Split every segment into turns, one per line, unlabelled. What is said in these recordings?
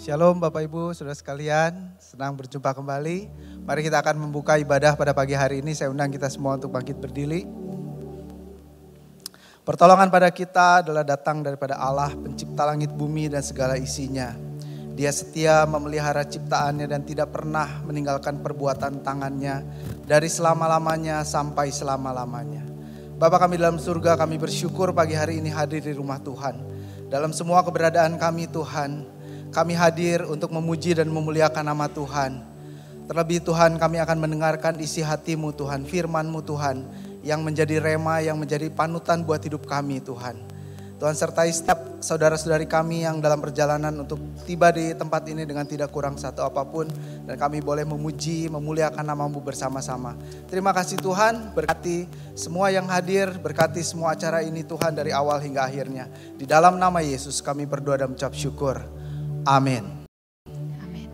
Shalom Bapak Ibu, Saudara sekalian, senang berjumpa kembali. Mari kita akan membuka ibadah pada pagi hari ini. Saya undang kita semua untuk bangkit berdiri. Pertolongan pada kita adalah datang daripada Allah, pencipta langit bumi dan segala isinya. Dia setia memelihara ciptaannya dan tidak pernah meninggalkan perbuatan tangannya dari selama-lamanya sampai selama-lamanya. Bapa kami dalam surga, kami bersyukur pagi hari ini hadir di rumah Tuhan. Dalam semua keberadaan kami Tuhan, kami hadir untuk memuji dan memuliakan nama Tuhan. Terlebih Tuhan, kami akan mendengarkan isi hati-Mu Tuhan, firman-Mu Tuhan, yang menjadi rema, yang menjadi panutan buat hidup kami Tuhan. Tuhan sertai setiap saudara-saudari kami yang dalam perjalanan untuk tiba di tempat ini dengan tidak kurang satu apapun. Dan kami boleh memuji, memuliakan nama-Mu bersama-sama. Terima kasih Tuhan, berkati semua yang hadir, berkati semua acara ini Tuhan dari awal hingga akhirnya. Di dalam nama Yesus kami berdoa dan mengucap syukur. Amin.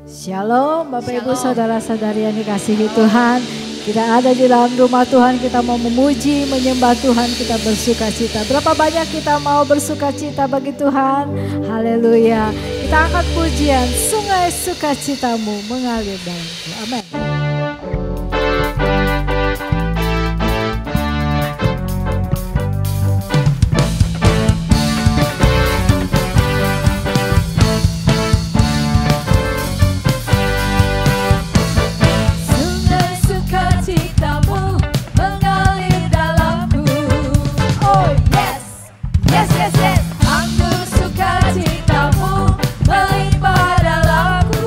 Shalom Bapak Ibu saudara-saudari yang dikasihi Tuhan. Kita ada di dalam rumah Tuhan, kita mau memuji, menyembah Tuhan, kita bersuka cita. Berapa banyak kita mau bersuka cita bagi Tuhan? Haleluya. Kita angkat pujian, sungai sukacitamu mengalir dalamku. Amin.
Sukacitamu melimpah dalamku.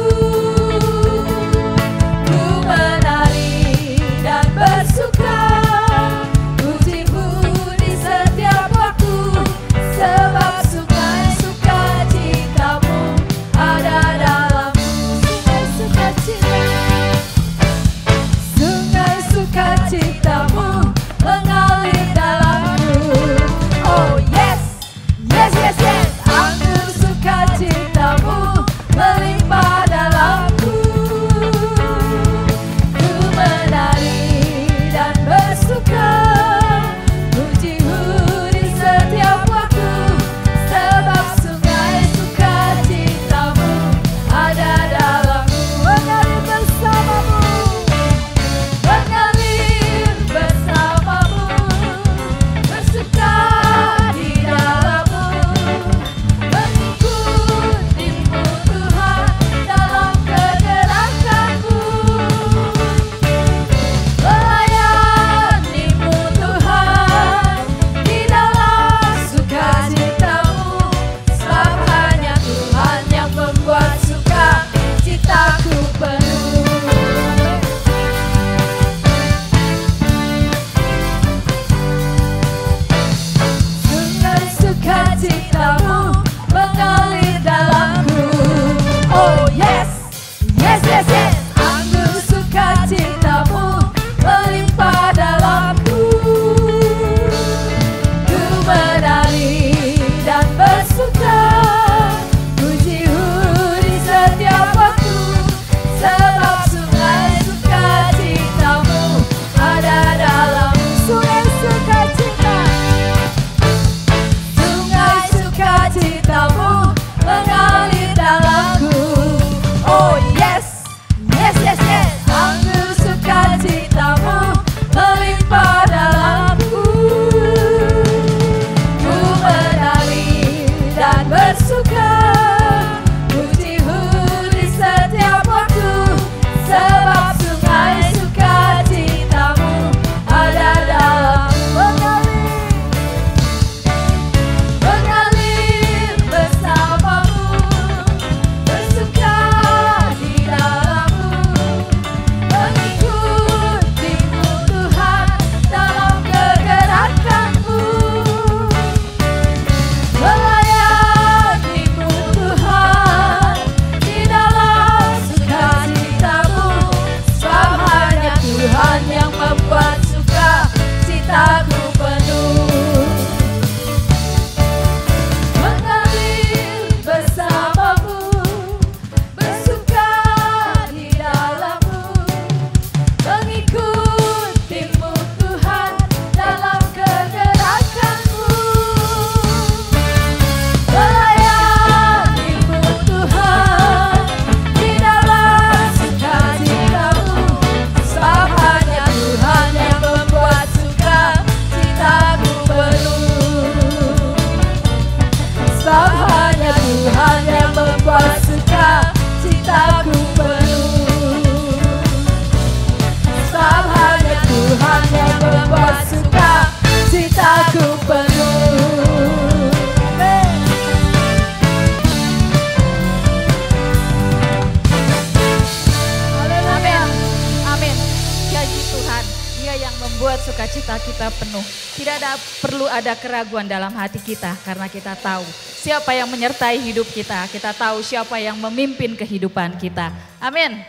sukacita kita penuh. Perlu ada keraguan dalam hati kita karena kita tahu siapa yang menyertai hidup kita. Kita tahu siapa yang memimpin kehidupan kita. Amin.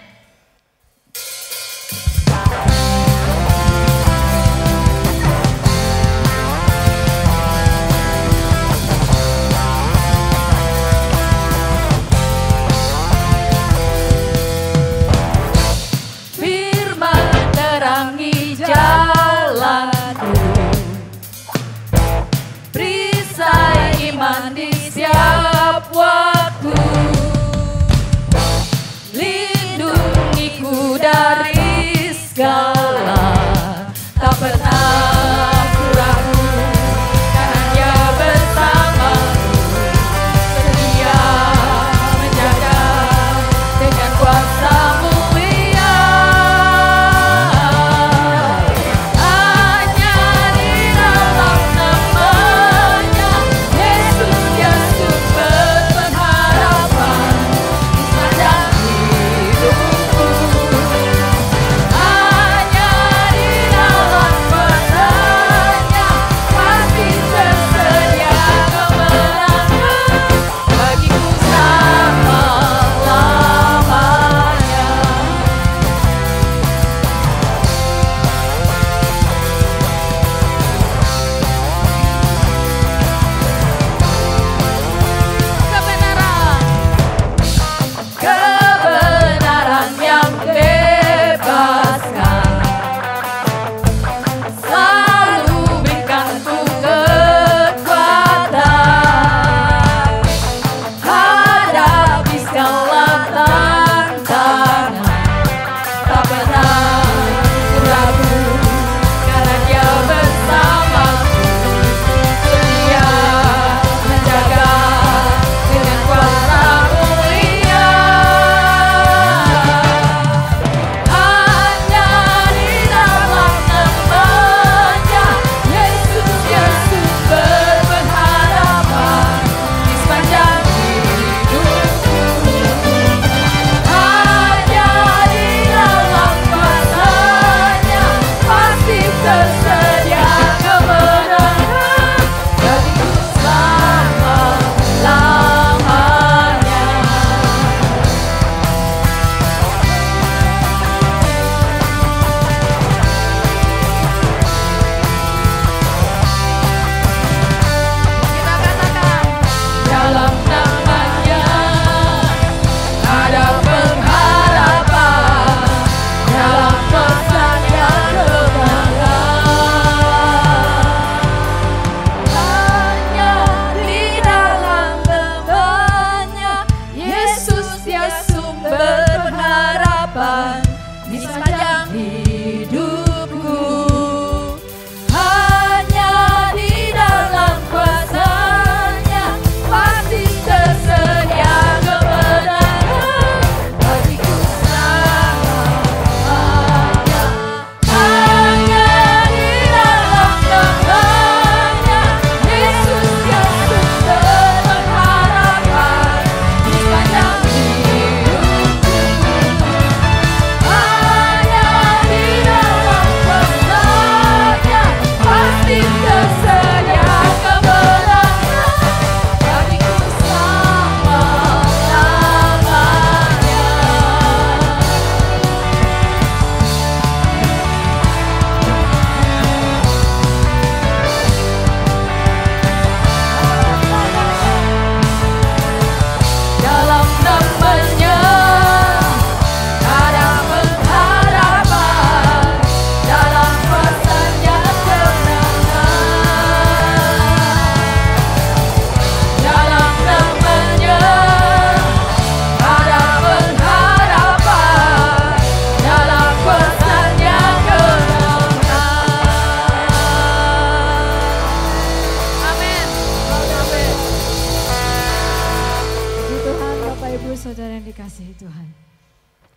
Jalanku, perisai iman di setiap waktu, lindungiku dari segala, tak pernah ku ragu, karena Dia bersamaku, setia menjaga dengan kuasa-Mu.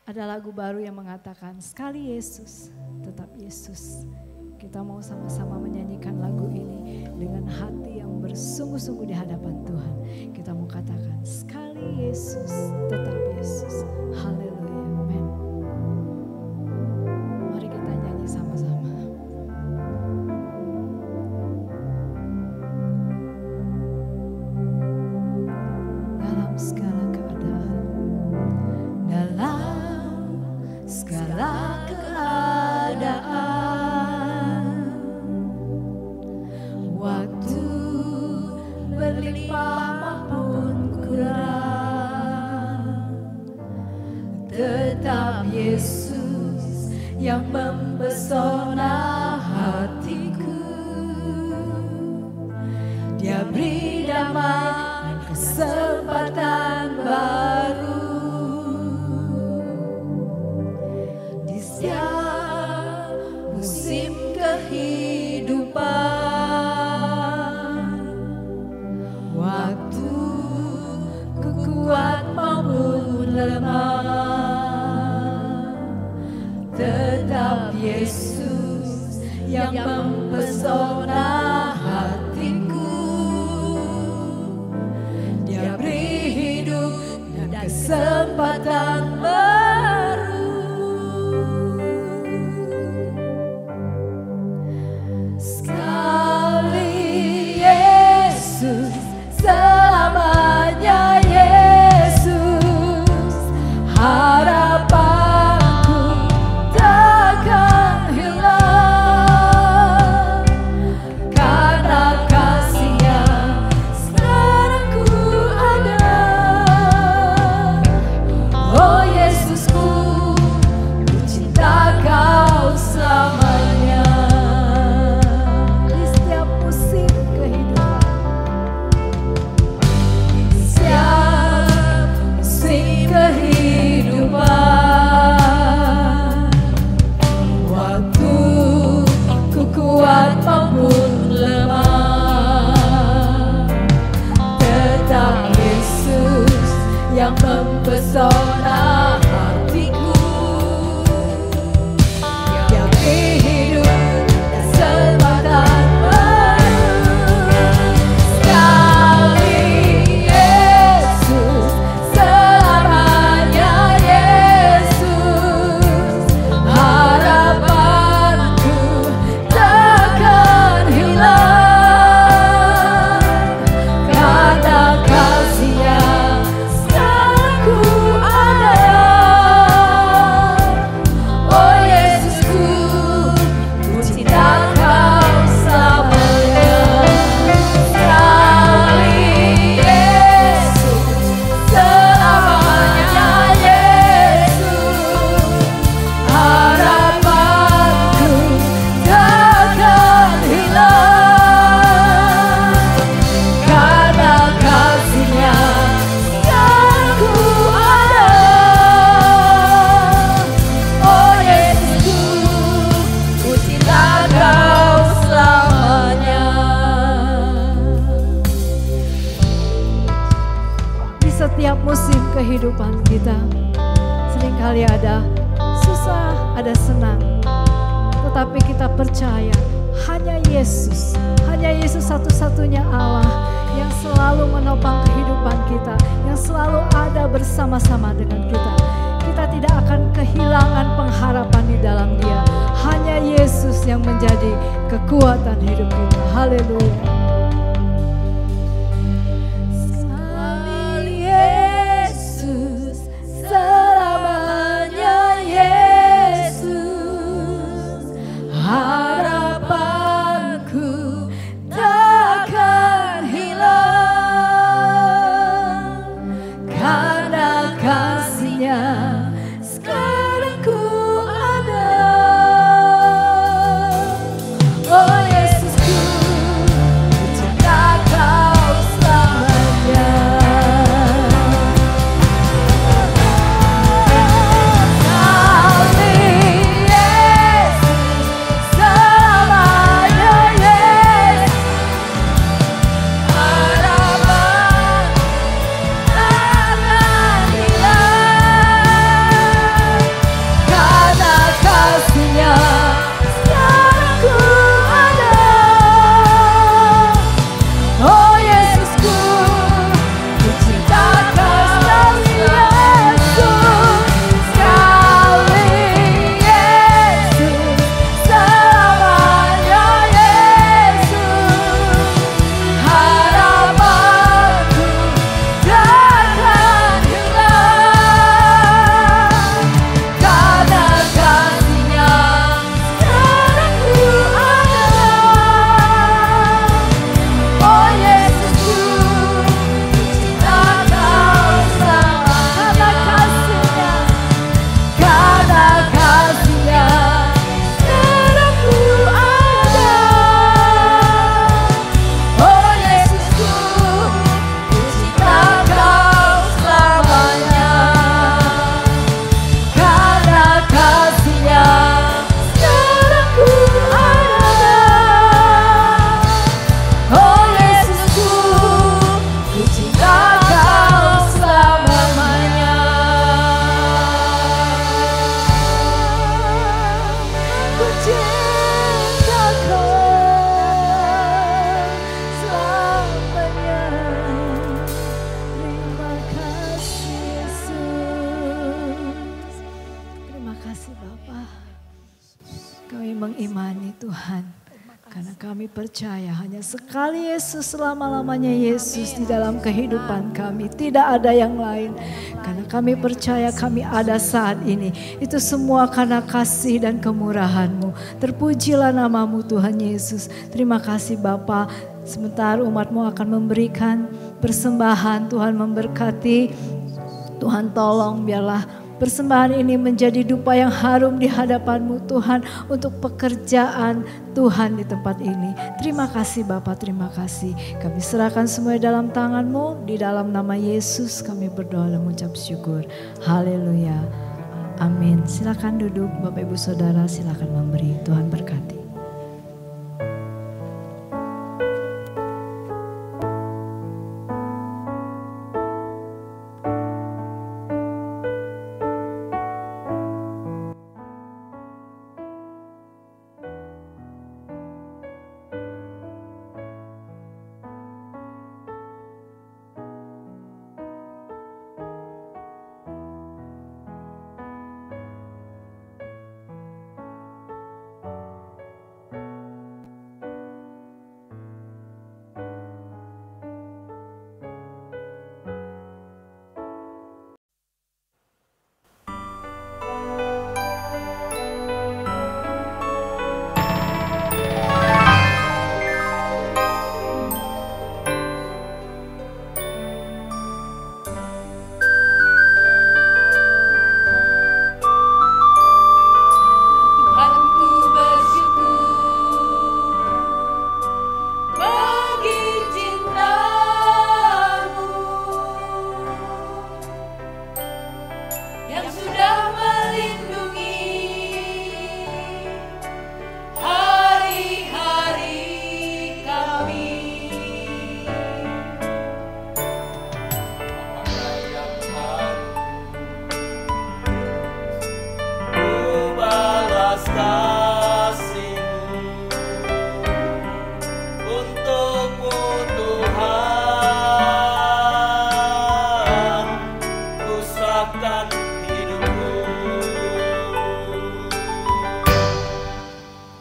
Ada lagu baru yang mengatakan sekali Yesus, tetap Yesus. Kita mau sama-sama menyanyikan lagu ini dengan hati yang bersungguh-sungguh di hadapan Tuhan. Kita mau katakan sekali Yesus, tetap Yesus. Haleluya, amin. Mari kita nyanyi sama-sama.
Tetap Yesus yang mempesona hatiku. Dia beri damai kesempatan baru di setiap musim kehidupan. Waktu ku kuat maupun lemah, tetap Yesus yang mempesona hatiku. Dia beri hidup dan kesempatan baru. Sekali Yesus, selamanya Yesus, harapanku takkan hilang, karena kasih-Nya sekarang ku ada. Oh Yesusku, ku cinta Kau selamanya.
Di setiap musim kehidupan,
Setiap musim kehidupan, waktu ku kuat maupun lemah, tetap Yesus yang mempesona hatiku. Dia beri hidup dan kesempatan baru. Sekali Yesus, selamanya Yesus, harapanku takkan hilang, karena kasih-Nya sekarang ku ada. Oh Yesusku, ku cinta Kau selamanya. Sekali Yesus, selamanya Yesus, harapanku takkan hilang, karena kasih-Nya sekarang ku ada. Oh Yesusku, ku cinta Kau selamanya.
di setiap musim kehidupan kita, seringkali ada susah, ada senang. Tetapi kita percaya hanya Yesus satu-satunya Allah yang selalu menopang kehidupan kita, yang selalu ada bersama-sama dengan kita. Kita tidak akan kehilangan pengharapan di dalam Dia. Hanya Yesus yang menjadi kekuatan hidup kita. Haleluya.
Sekali Yesus, selamanya Yesus, harapanku takkan hilang, karena kasih-Nya sekarang ku ada. Oh Yesusku,
mengimani Tuhan. Karena kami percaya hanya sekali Yesus, selama-lamanya Yesus di dalam kehidupan kami. Tidak ada yang lain. Karena kami percaya kami ada saat ini. Itu semua karena kasih dan kemurahan-Mu. Terpujilah nama-Mu Tuhan Yesus. Terima kasih Bapa. Sementara umat-Mu akan memberikan persembahan, Tuhan memberkati. Tuhan tolong biarlah persembahan ini menjadi dupa yang harum di hadapan-Mu Tuhan untuk pekerjaan Tuhan di tempat ini. Terima kasih Bapa, terima kasih. Kami serahkan semua dalam tangan-Mu. Di dalam nama Yesus kami berdoa dan mengucap syukur. Haleluya. Amin. Silakan duduk Bapak Ibu Saudara, silakan memberi. Tuhan berkati.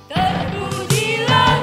Terpujilah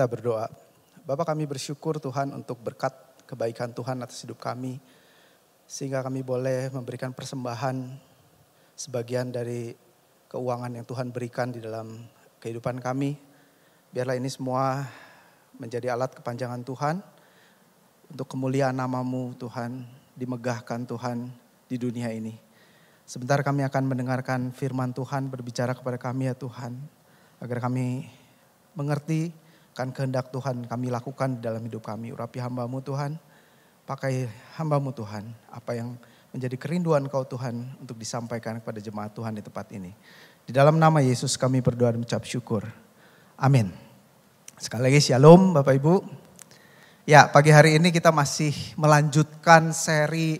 kita berdoa. Bapa, kami bersyukur Tuhan untuk berkat kebaikan Tuhan atas hidup kami. Sehingga kami boleh memberikan persembahan sebagian dari keuangan yang Tuhan berikan di dalam kehidupan kami. Biarlah ini semua menjadi alat kepanjangan Tuhan. Untuk kemuliaan nama-Mu Tuhan, dimegahkan Tuhan di dunia ini. Sebentar kami akan mendengarkan firman Tuhan berbicara kepada kami ya Tuhan. Agar kami mengerti kan kehendak Tuhan kami lakukan di dalam hidup kami. Urapi hamba-Mu Tuhan, pakai hamba-Mu Tuhan. Apa yang menjadi kerinduan Kau Tuhan untuk disampaikan kepada jemaat Tuhan di tempat ini. Di dalam nama Yesus kami berdoa dan mengucap syukur. Amin. Sekali lagi shalom Bapak Ibu. Ya, pagi hari ini kita masih melanjutkan seri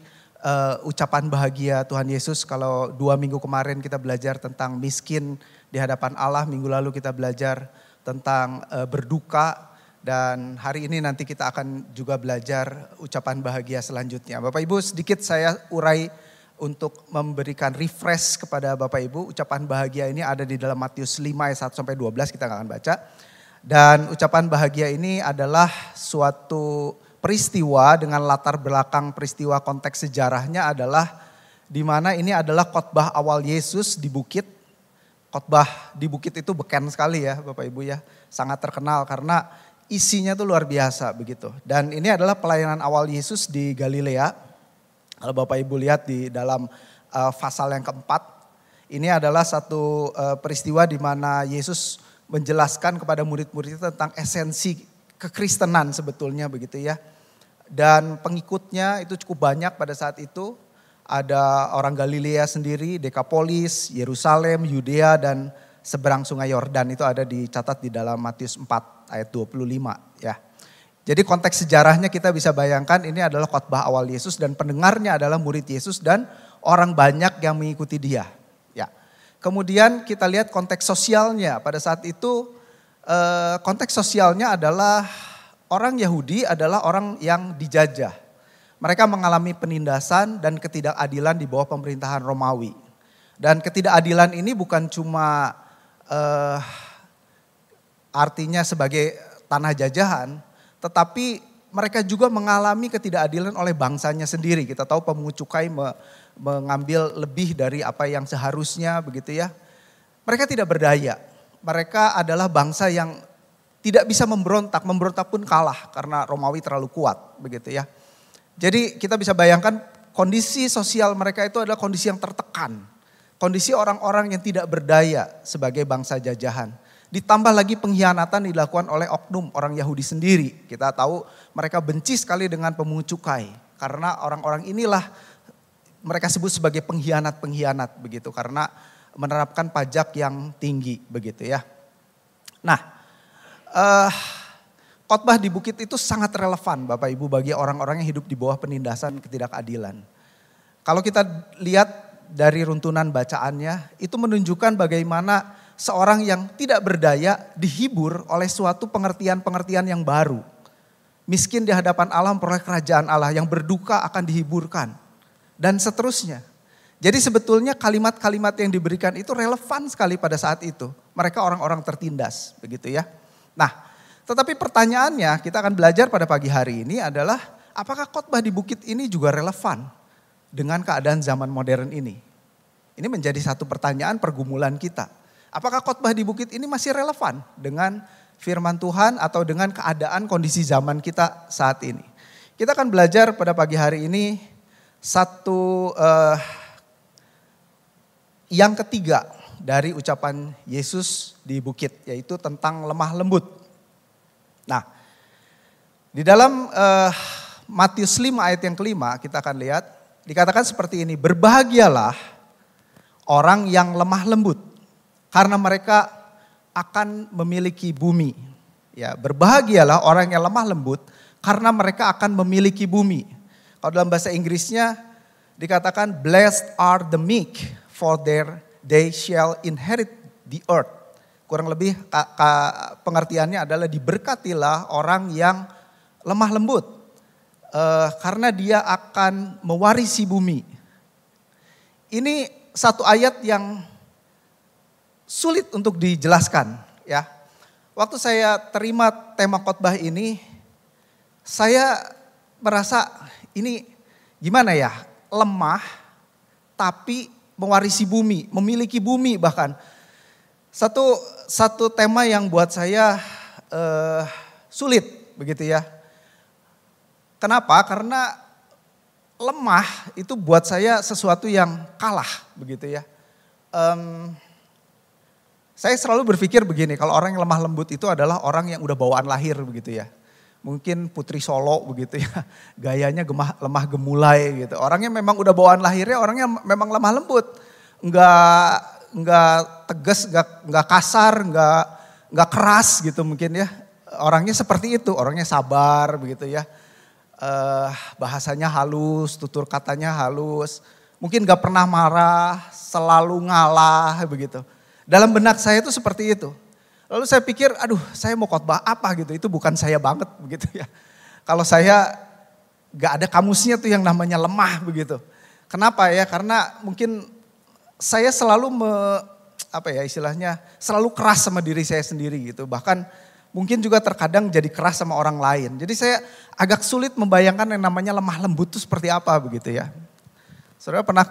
ucapan bahagia Tuhan Yesus. Kalau 2 minggu kemarin kita belajar tentang miskin di hadapan Allah, minggu lalu kita belajar tentang berduka, dan hari ini nanti kita akan juga belajar ucapan bahagia selanjutnya. Bapak Ibu, sedikit saya urai untuk memberikan refresh kepada Bapak Ibu. Ucapan bahagia ini ada di dalam Matius 5 ayat 1-12, kita akan baca. Dan ucapan bahagia ini adalah suatu peristiwa dengan latar belakang peristiwa konteks sejarahnya adalah di mana ini adalah khotbah awal Yesus di bukit. Khotbah di bukit itu beken sekali ya Bapak Ibu ya. Sangat terkenal karena isinya tuh luar biasa begitu. Dan ini adalah pelayanan awal Yesus di Galilea. Kalau Bapak Ibu lihat di dalam pasal yang keempat. Ini adalah satu peristiwa di mana Yesus menjelaskan kepada murid-muridnya tentang esensi kekristenan sebetulnya begitu ya. Dan pengikutnya itu cukup banyak pada saat itu. Ada orang Galilea sendiri, Dekapolis, Yerusalem, Yudea dan seberang sungai Yordan. Itu ada dicatat di dalam Matius 4 ayat 25 ya. Jadi konteks sejarahnya kita bisa bayangkan ini adalah khotbah awal Yesus dan pendengarnya adalah murid Yesus dan orang banyak yang mengikuti dia. Kemudian kita lihat konteks sosialnya. Pada saat itu konteks sosialnya adalah orang Yahudi adalah orang yang dijajah. Mereka mengalami penindasan dan ketidakadilan di bawah pemerintahan Romawi. Dan ketidakadilan ini bukan cuma artinya sebagai tanah jajahan. Tetapi mereka juga mengalami ketidakadilan oleh bangsanya sendiri. Kita tahu pemungut cukai mengambil lebih dari apa yang seharusnya begitu ya. Mereka tidak berdaya. Mereka adalah bangsa yang tidak bisa memberontak pun kalah karena Romawi terlalu kuat begitu ya. Jadi kita bisa bayangkan kondisi sosial mereka itu adalah kondisi yang tertekan. Kondisi orang-orang yang tidak berdaya sebagai bangsa jajahan. Ditambah lagi pengkhianatan dilakukan oleh oknum orang Yahudi sendiri. Kita tahu mereka benci sekali dengan pemungut cukai. Karena orang-orang inilah mereka sebut sebagai pengkhianat-pengkhianat begitu. Karena menerapkan pajak yang tinggi begitu ya. Nah, khotbah di bukit itu sangat relevan Bapak Ibu bagi orang-orang yang hidup di bawah penindasan ketidakadilan. Kalau kita lihat dari runtunan bacaannya, itu menunjukkan bagaimana seorang yang tidak berdaya dihibur oleh suatu pengertian-pengertian yang baru. Miskin di hadapan Allah memperoleh kerajaan Allah, yang berduka akan dihiburkan. Dan seterusnya. Jadi sebetulnya kalimat-kalimat yang diberikan itu relevan sekali pada saat itu. Mereka orang-orang tertindas begitu ya. Nah, tetapi pertanyaannya kita akan belajar pada pagi hari ini adalah apakah khotbah di bukit ini juga relevan dengan keadaan zaman modern ini? Ini menjadi satu pertanyaan pergumulan kita. Apakah khotbah di bukit ini masih relevan dengan firman Tuhan atau dengan keadaan kondisi zaman kita saat ini? Kita akan belajar pada pagi hari ini satu yang ketiga dari ucapan Yesus di bukit, yaitu tentang lemah lembut. Nah, di dalam Matius 5 ayat yang kelima kita akan lihat, dikatakan seperti ini, berbahagialah orang yang lemah lembut, karena mereka akan memiliki bumi. Ya, berbahagialah orang yang lemah lembut, karena mereka akan memiliki bumi. Kalau dalam bahasa Inggrisnya dikatakan blessed are the meek for they shall inherit the earth. Kurang lebih pengertiannya adalah diberkatilah orang yang lemah lembut. Karena dia akan mewarisi bumi. Ini satu ayat yang sulit untuk dijelaskan ya. waktu saya terima tema khotbah ini, saya merasa ini gimana ya, lemah tapi mewarisi bumi, memiliki bumi bahkan. Satu tema yang buat saya sulit begitu ya. Kenapa? Karena lemah itu buat saya sesuatu yang kalah begitu ya. Saya selalu berpikir begini, kalau orang yang lemah lembut itu adalah orang yang udah bawaan lahir begitu ya. Mungkin Putri Solo begitu ya, gayanya lemah gemulai gitu. Orangnya memang udah bawaan lahirnya, orangnya memang lemah lembut. Enggak tegas, enggak kasar, enggak keras gitu mungkin ya. Orangnya seperti itu, orangnya sabar begitu ya. Bahasanya halus, tutur katanya halus. Mungkin enggak pernah marah, selalu ngalah begitu. Dalam benak saya itu seperti itu. Lalu saya pikir, aduh saya mau khotbah apa gitu, itu bukan saya banget begitu ya. Kalau saya gak ada kamusnya tuh yang namanya lemah begitu. Kenapa ya? Karena mungkin saya selalu selalu keras sama diri saya sendiri gitu. Bahkan mungkin juga terkadang jadi keras sama orang lain. Jadi saya agak sulit membayangkan yang namanya lemah lembut itu seperti apa begitu ya. Saudara pernah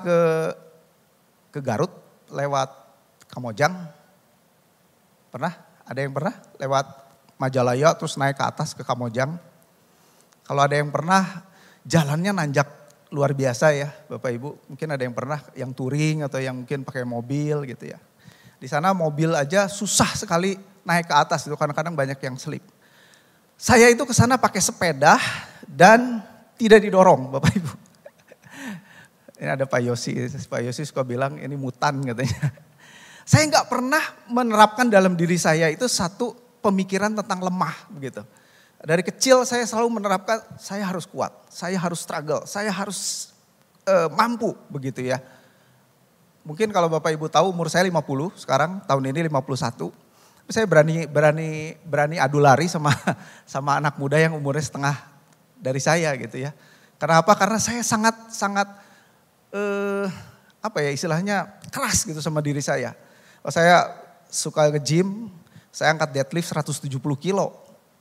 ke Garut lewat Kamojang? Pernah? Ada yang pernah lewat Majalaya terus naik ke atas ke Kamojang? Kalau ada yang pernah, jalannya nanjak luar biasa ya Bapak Ibu. Mungkin ada yang pernah yang touring atau yang mungkin pakai mobil gitu ya. Di sana mobil aja susah sekali naik ke atas itu, kadang-kadang banyak yang slip. Saya itu ke sana pakai sepeda dan tidak didorong Bapak Ibu. Ini ada Pak Yosi suka bilang ini mutan katanya. Saya nggak pernah menerapkan dalam diri saya itu satu pemikiran tentang lemah begitu. Dari kecil saya selalu menerapkan saya harus kuat, saya harus struggle, saya harus mampu begitu ya. Mungkin kalau Bapak Ibu tahu umur saya 50 sekarang, tahun ini 51. Saya berani adu lari sama anak muda yang umurnya setengah dari saya gitu ya. Kenapa? Karena saya sangat istilahnya keras gitu sama diri saya. Saya suka nge-gym, saya angkat deadlift 170 kilo,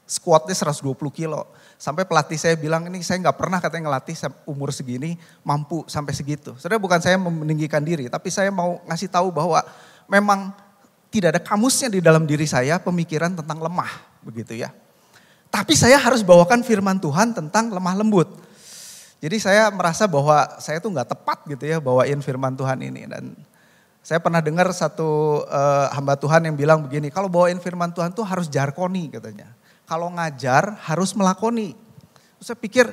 squatnya 120 kilo. Sampai pelatih saya bilang ini saya gak pernah katanya ngelatih umur segini mampu sampai segitu. Sebenarnya bukan saya meninggikan diri, tapi saya mau ngasih tahu bahwa memang tidak ada kamusnya di dalam diri saya pemikiran tentang lemah begitu ya. Tapi saya harus bawakan firman Tuhan tentang lemah lembut. Jadi saya merasa bahwa saya tuh gak tepat gitu ya bawain firman Tuhan ini. Dan saya pernah dengar satu hamba Tuhan yang bilang begini, kalau bawain firman Tuhan tuh harus jarkoni katanya. Kalau ngajar harus melakoni. Terus saya pikir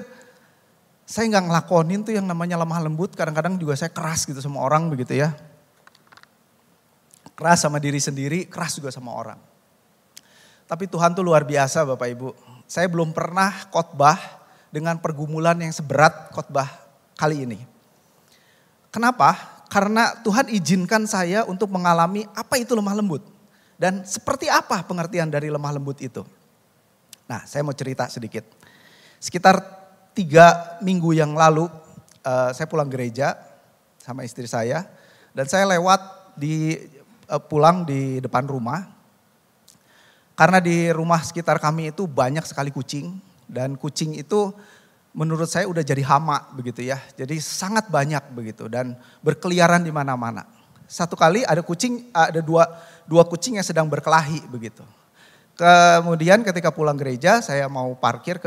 saya gak ngelakonin tuh yang namanya lemah lembut, kadang-kadang juga saya keras gitu sama orang begitu ya. Keras sama diri sendiri, keras juga sama orang. Tapi Tuhan tuh luar biasa Bapak Ibu. Saya belum pernah khotbah dengan pergumulan yang seberat khotbah kali ini. Kenapa? Karena Tuhan izinkan saya untuk mengalami apa itu lemah lembut. Dan seperti apa pengertian dari lemah lembut itu. Nah saya mau cerita sedikit. Sekitar 3 minggu yang lalu saya pulang gereja sama istri saya. Dan saya lewat pulang di depan rumah. Karena di rumah sekitar kami itu banyak sekali kucing. Dan kucing itu menurut saya udah jadi hama begitu ya. Jadi sangat banyak begitu dan berkeliaran di mana-mana. Satu kali ada dua kucing yang sedang berkelahi begitu. Kemudian ketika pulang gereja saya mau parkir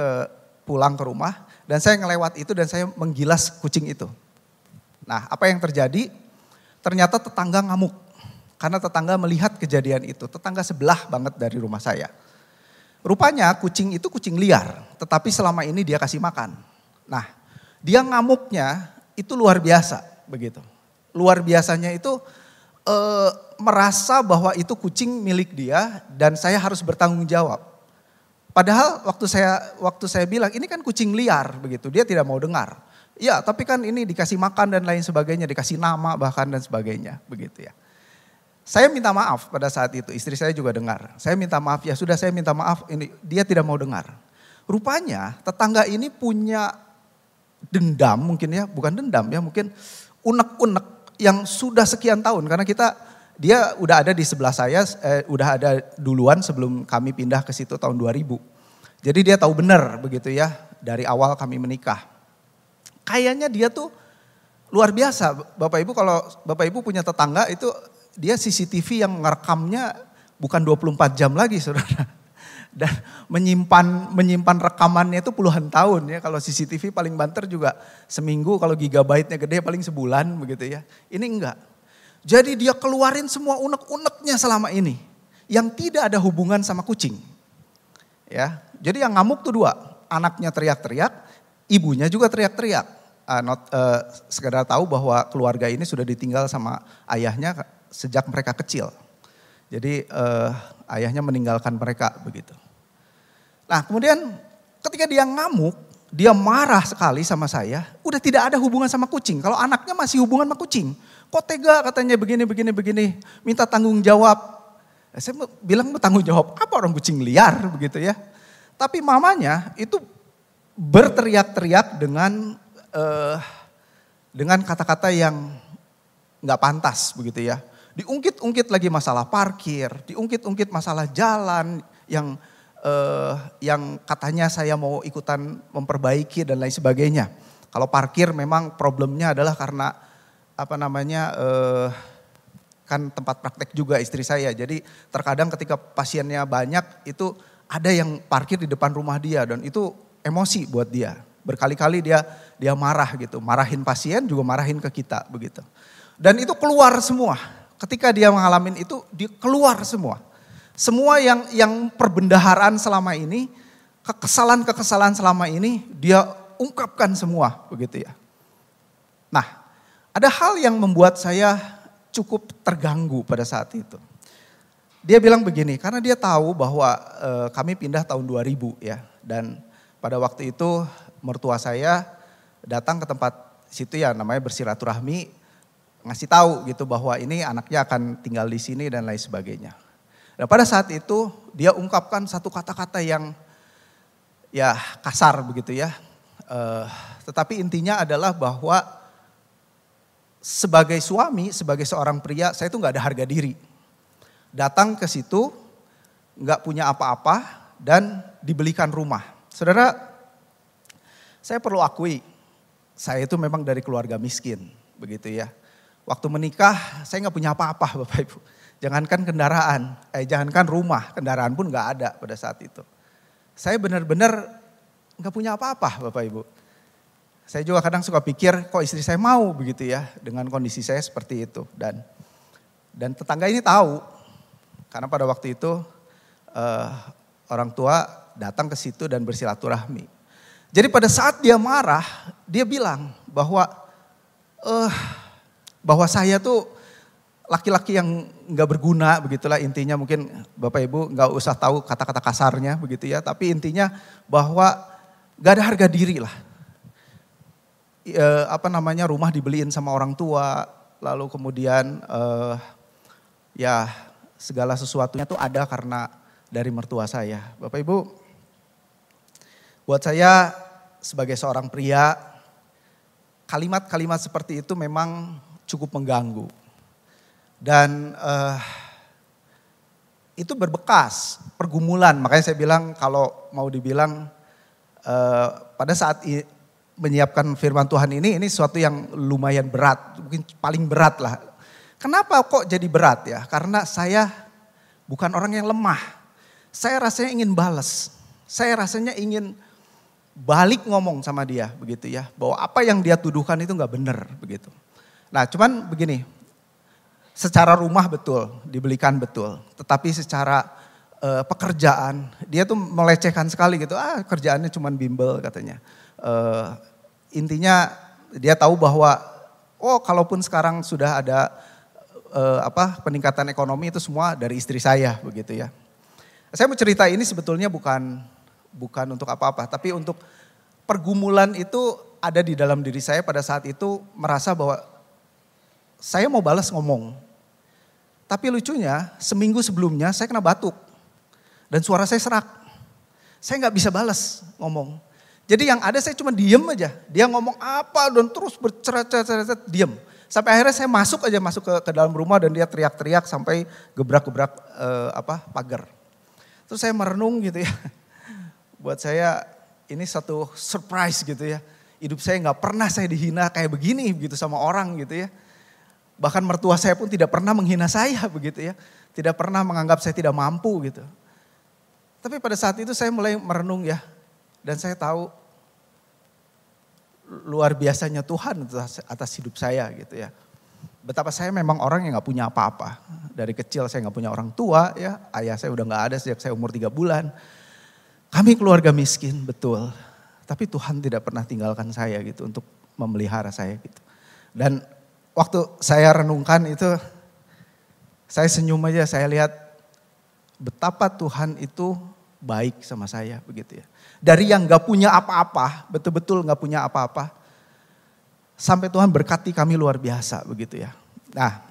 pulang ke rumah dan saya ngelewat itu dan saya menggilas kucing itu. Nah, apa yang terjadi? Ternyata tetangga ngamuk. Karena tetangga melihat kejadian itu, tetangga sebelah banget dari rumah saya. Rupanya kucing itu kucing liar, tetapi selama ini dia kasih makan. Nah, dia ngamuknya itu luar biasa begitu. Luar biasanya itu merasa bahwa itu kucing milik dia dan saya harus bertanggung jawab. Padahal waktu saya bilang ini kan kucing liar begitu, dia tidak mau dengar. Ya, tapi kan ini dikasih makan dan lain sebagainya, dikasih nama bahkan dan sebagainya begitu ya. Saya minta maaf pada saat itu, istri saya juga dengar. Saya minta maaf, ya sudah saya minta maaf, ini dia tidak mau dengar. Rupanya tetangga ini punya dendam mungkin ya, bukan dendam ya, mungkin unek-unek yang sudah sekian tahun. Karena kita dia udah ada di sebelah saya, udah ada duluan sebelum kami pindah ke situ tahun 2000. Jadi dia tahu benar begitu ya, dari awal kami menikah. Kayaknya dia tuh luar biasa. Bapak Ibu, kalau Bapak Ibu punya tetangga itu dia CCTV yang ngerekamnya bukan 24 jam lagi, saudara. Dan menyimpan rekamannya itu puluhan tahun ya. Kalau CCTV paling banter juga seminggu, kalau gigabyte-nya gede paling sebulan begitu ya. Ini enggak. Jadi dia keluarin semua unek-uneknya selama ini. Yang tidak ada hubungan sama kucing. Ya, jadi yang ngamuk tuh dua. Anaknya teriak-teriak, ibunya juga teriak-teriak. Sekedar tahu bahwa keluarga ini sudah ditinggal sama ayahnya sejak mereka kecil. Jadi ayahnya meninggalkan mereka begitu. Nah kemudian ketika dia ngamuk, dia marah sekali sama saya. Udah tidak ada hubungan sama kucing. Kalau anaknya masih hubungan sama kucing. Kok tega katanya begini. Minta tanggung jawab. Saya bilang tanggung jawab apa, orang kucing liar begitu ya. Tapi mamanya itu berteriak-teriak dengan kata-kata yang gak pantas begitu ya. Diungkit-ungkit lagi masalah parkir, diungkit-ungkit masalah jalan yang katanya saya mau ikutan memperbaiki dan lain sebagainya. Kalau parkir memang problemnya adalah karena kan tempat praktek juga istri saya. Jadi terkadang ketika pasiennya banyak itu ada yang parkir di depan rumah dia dan itu emosi buat dia. Berkali-kali dia marah gitu, marahin pasien juga marahin ke kita begitu. Dan itu keluar semua. Ketika dia mengalami itu, dia keluar semua. Semua yang perbendaharaan selama ini, kekesalan selama ini, dia ungkapkan semua begitu ya. Nah, ada hal yang membuat saya cukup terganggu pada saat itu. Dia bilang begini, karena dia tahu bahwa kami pindah tahun 2000 ya. Dan pada waktu itu mertua saya datang ke tempat situ ya, namanya bersilaturahmi, ngasih tahu gitu bahwa ini anaknya akan tinggal di sini dan lain sebagainya. Dan pada saat itu dia ungkapkan satu kata-kata yang ya kasar begitu ya. Tetapi intinya adalah bahwa sebagai suami, sebagai seorang pria, saya itu gak ada harga diri. Datang ke situ gak punya apa-apa dan dibelikan rumah. Saudara, saya perlu akui, saya itu memang dari keluarga miskin begitu ya. Waktu menikah saya gak punya apa-apa Bapak Ibu. Jangankan kendaraan, jangankan rumah, kendaraan pun gak ada pada saat itu. Saya benar-benar gak punya apa-apa Bapak Ibu. Saya juga kadang suka pikir kok istri saya mau begitu ya dengan kondisi saya seperti itu. Dan tetangga ini tahu karena pada waktu itu orang tua datang ke situ dan bersilaturahmi. Jadi pada saat dia marah, dia bilang bahwa saya tuh laki-laki yang gak berguna begitulah intinya, mungkin Bapak Ibu gak usah tahu kata-kata kasarnya begitu ya. Tapi intinya bahwa gak ada harga diri lah. Rumah dibeliin sama orang tua, lalu kemudian ya segala sesuatunya tuh ada karena dari mertua saya. Bapak Ibu, buat saya sebagai seorang pria, kalimat-kalimat seperti itu memang cukup mengganggu. Dan itu berbekas, pergumulan. Makanya saya bilang kalau mau dibilang pada saat menyiapkan firman Tuhan ini sesuatu yang lumayan berat, mungkin paling berat lah. Kenapa kok jadi berat ya? Karena saya bukan orang yang lemah. Saya rasanya ingin balas. Saya rasanya ingin balik ngomong sama dia begitu ya. Bahwa apa yang dia tuduhkan itu gak benar begitu. Nah cuman begini, secara rumah betul, dibelikan betul. Tetapi secara pekerjaan, dia tuh melecehkan sekali gitu. Kerjaannya cuman bimbel katanya. Intinya dia tahu bahwa kalaupun sekarang sudah ada peningkatan ekonomi itu semua dari istri saya begitu ya. Saya mau cerita ini sebetulnya bukan untuk apa-apa, tapi untuk pergumulan itu ada di dalam diri saya pada saat itu merasa bahwa saya mau balas ngomong. Tapi lucunya seminggu sebelumnya saya kena batuk dan suara saya serak. Saya nggak bisa balas ngomong. Jadi yang ada saya cuma diem aja. Dia ngomong apa dan terus bercerat-cerat diem. Sampai akhirnya saya masuk ke dalam rumah dan dia teriak-teriak sampai gebrak-gebrak pagar. Terus saya merenung gitu ya. Buat saya ini satu surprise gitu ya. Hidup saya nggak pernah saya dihina kayak begini gitu sama orang gitu ya. Bahkan mertua saya pun tidak pernah menghina saya begitu ya. Tidak pernah menganggap saya tidak mampu gitu. Tapi pada saat itu saya mulai merenung ya. Dan saya tahu luar biasanya Tuhan atas hidup saya gitu ya. Betapa saya memang orang yang gak punya apa-apa. Dari kecil saya gak punya orang tua ya. Ayah saya udah gak ada sejak saya umur 3 bulan. Kami keluarga miskin, betul. Tapi Tuhan tidak pernah tinggalkan saya gitu untuk memelihara saya gitu. Dan waktu saya renungkan itu, saya senyum aja, saya lihat betapa Tuhan itu baik sama saya begitu ya. Dari yang gak punya apa-apa, betul-betul gak punya apa-apa, sampai Tuhan berkati kami luar biasa begitu ya. Nah,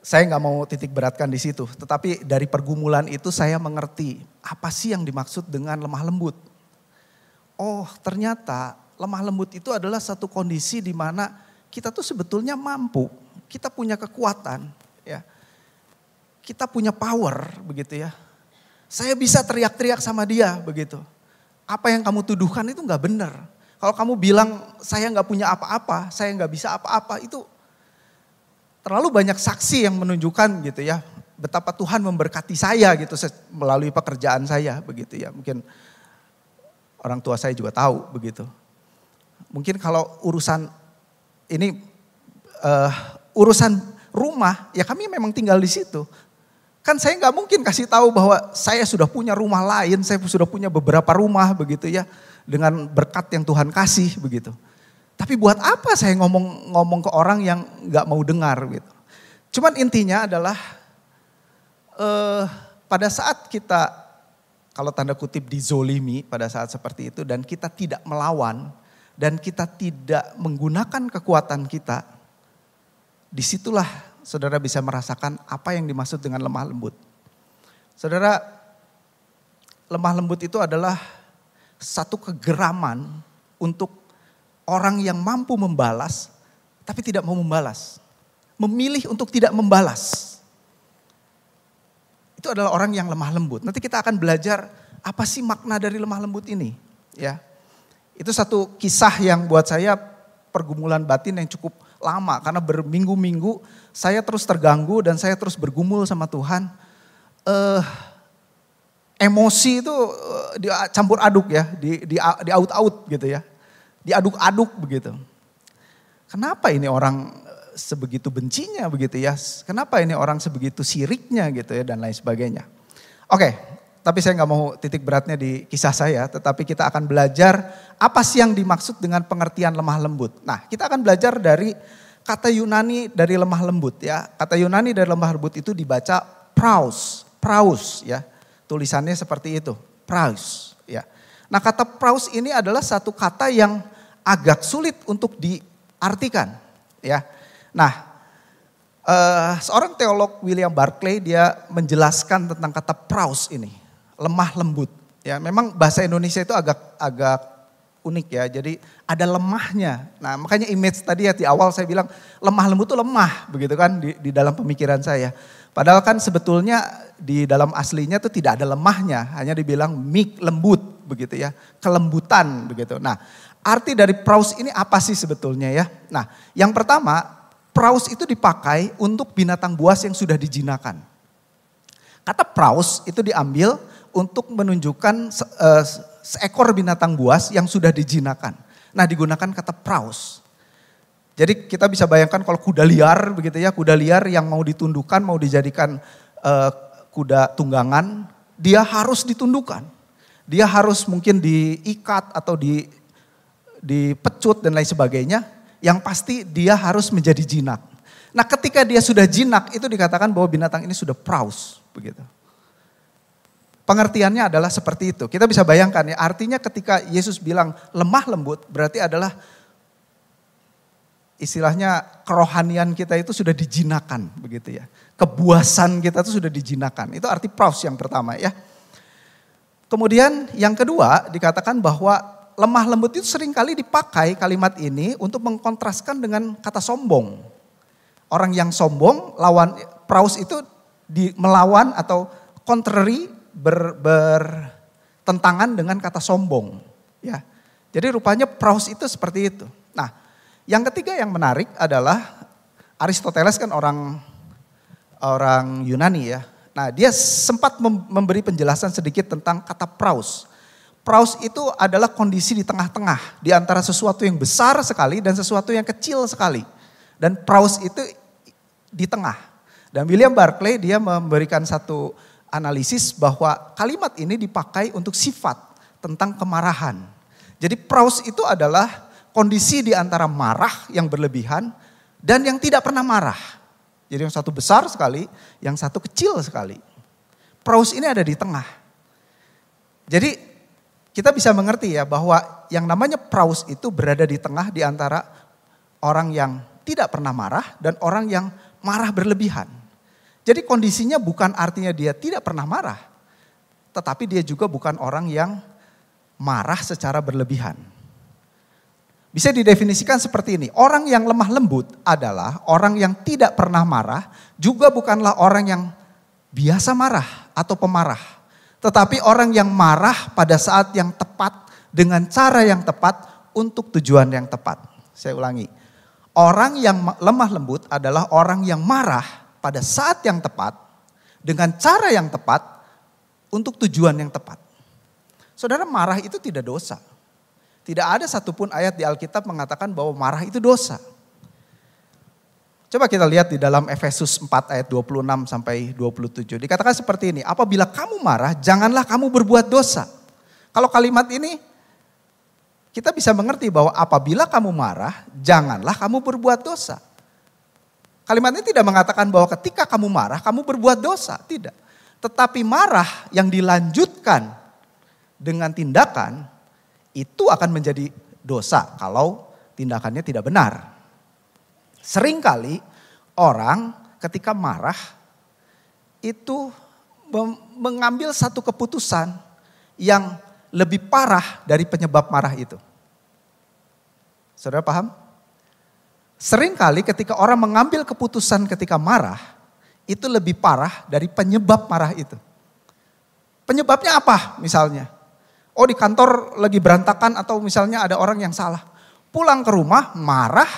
saya gak mau titik beratkan di situ, tetapi dari pergumulan itu saya mengerti apa sih yang dimaksud dengan lemah lembut. Oh, ternyata lemah lembut itu adalah satu kondisi di mana kita tuh sebetulnya mampu, kita punya kekuatan, ya, kita punya power begitu ya. Saya bisa teriak-teriak sama dia begitu. Apa yang kamu tuduhkan itu gak benar. Kalau kamu bilang saya gak punya apa-apa, saya gak bisa apa-apa, itu terlalu banyak saksi yang menunjukkan gitu ya. Betapa Tuhan memberkati saya gitu melalui pekerjaan saya begitu ya. Mungkin orang tua saya juga tahu begitu. Mungkin kalau urusan ini urusan rumah, ya kami memang tinggal di situ. Kan saya nggak mungkin kasih tahu bahwa saya sudah punya rumah lain, saya sudah punya beberapa rumah begitu ya, dengan berkat yang Tuhan kasih begitu. Tapi buat apa saya ngomong ke orang yang nggak mau dengar gitu. Cuman intinya adalah pada saat kita, kalau tanda kutip dizolimi pada saat seperti itu dan kita tidak melawan dan kita tidak menggunakan kekuatan kita, disitulah saudara bisa merasakan apa yang dimaksud dengan lemah lembut. Saudara, lemah lembut itu adalah satu kegeraman untuk orang yang mampu membalas tapi tidak mau membalas. Memilih untuk tidak membalas. Itu adalah orang yang lemah lembut. Nanti kita akan belajar apa sih makna dari lemah lembut ini. Ya, itu satu kisah yang buat saya pergumulan batin yang cukup lama. Karena berminggu-minggu saya terus terganggu dan saya terus bergumul sama Tuhan. Emosi itu dicampur aduk ya, diaut-aut gitu ya. Diaduk-aduk begitu. Kenapa ini orang sebegitu bencinya begitu ya. Kenapa ini orang sebegitu siriknya gitu ya dan lain sebagainya. Oke, tapi saya gak mau titik beratnya di kisah saya. Tetapi kita akan belajar apa sih yang dimaksud dengan pengertian lemah lembut. Nah, kita akan belajar dari kata Yunani dari lemah lembut ya. Kata Yunani dari lemah lembut itu dibaca praus ya. Tulisannya seperti itu, praus ya. Nah, kata praus ini adalah satu kata yang agak sulit untuk diartikan ya. Nah, seorang teolog William Barclay dia menjelaskan tentang kata praus ini, lemah lembut ya. Memang bahasa Indonesia itu agak unik ya, jadi ada lemahnya. Nah, makanya image tadi ya di awal saya bilang lemah lembut itu lemah begitu kan di dalam pemikiran saya. Padahal kan sebetulnya di dalam aslinya itu tidak ada lemahnya, hanya dibilang meek, lembut begitu ya, kelembutan begitu. Nah, arti dari praus ini apa sih sebetulnya ya? Nah, yang pertama, praus itu dipakai untuk binatang buas yang sudah dijinakan. Kata praus itu diambil untuk menunjukkan seekor binatang buas yang sudah dijinakan. Nah, digunakan kata praus. Jadi kita bisa bayangkan kalau kuda liar begitu ya, kuda liar yang mau ditundukkan, mau dijadikan kuda tunggangan, dia harus ditundukkan. Dia harus mungkin diikat atau dipecut dan lain sebagainya. Yang pasti dia harus menjadi jinak. Nah, ketika dia sudah jinak itu dikatakan bahwa binatang ini sudah praus begitu. Pengertiannya adalah seperti itu. Kita bisa bayangkan ya, artinya ketika Yesus bilang lemah lembut berarti adalah istilahnya kerohanian kita itu sudah dijinakan begitu ya. Kebuasan kita itu sudah dijinakan. Itu arti praus yang pertama ya. Kemudian yang kedua dikatakan bahwa lemah lembut itu seringkali dipakai kalimat ini untuk mengkontraskan dengan kata sombong. Orang yang sombong, lawan praus itu melawan atau contrary, bertentangan dengan kata sombong. Ya, jadi rupanya praus itu seperti itu. Nah, yang ketiga yang menarik adalah Aristoteles kan orang Yunani ya. Nah, dia sempat memberi penjelasan sedikit tentang kata praus. Praus itu adalah kondisi di tengah-tengah, di antara sesuatu yang besar sekali dan sesuatu yang kecil sekali. Dan praus itu di tengah. Dan William Barclay dia memberikan satu analisis bahwa kalimat ini dipakai untuk sifat tentang kemarahan. Jadi praus itu adalah kondisi di antara marah yang berlebihan dan yang tidak pernah marah. Jadi yang satu besar sekali, yang satu kecil sekali. Praus ini ada di tengah. Jadi kita bisa mengerti ya bahwa yang namanya praus itu berada di tengah di antara orang yang tidak pernah marah dan orang yang marah berlebihan. Jadi kondisinya bukan artinya dia tidak pernah marah. Tetapi dia juga bukan orang yang marah secara berlebihan. Bisa didefinisikan seperti ini, orang yang lemah lembut adalah orang yang tidak pernah marah, juga bukanlah orang yang biasa marah atau pemarah. Tetapi orang yang marah pada saat yang tepat, dengan cara yang tepat, untuk tujuan yang tepat. Saya ulangi, orang yang lemah lembut adalah orang yang marah pada saat yang tepat, dengan cara yang tepat, untuk tujuan yang tepat. Saudara, marah itu tidak dosa. Tidak ada satupun ayat di Alkitab mengatakan bahwa marah itu dosa. Coba kita lihat di dalam Efesus 4 ayat 26 sampai 27. Dikatakan seperti ini, apabila kamu marah, janganlah kamu berbuat dosa. Kalau kalimat ini, kita bisa mengerti bahwa apabila kamu marah, janganlah kamu berbuat dosa. Kalimat ini tidak mengatakan bahwa ketika kamu marah, kamu berbuat dosa. Tidak. Tetapi marah yang dilanjutkan dengan tindakan, itu akan menjadi dosa kalau tindakannya tidak benar. Seringkali orang ketika marah itu mengambil satu keputusan yang lebih parah dari penyebab marah itu. Saudara paham? Seringkali ketika orang mengambil keputusan ketika marah, itu lebih parah dari penyebab marah itu. Penyebabnya apa misalnya? Oh, di kantor lagi berantakan atau misalnya ada orang yang salah. Pulang ke rumah marah,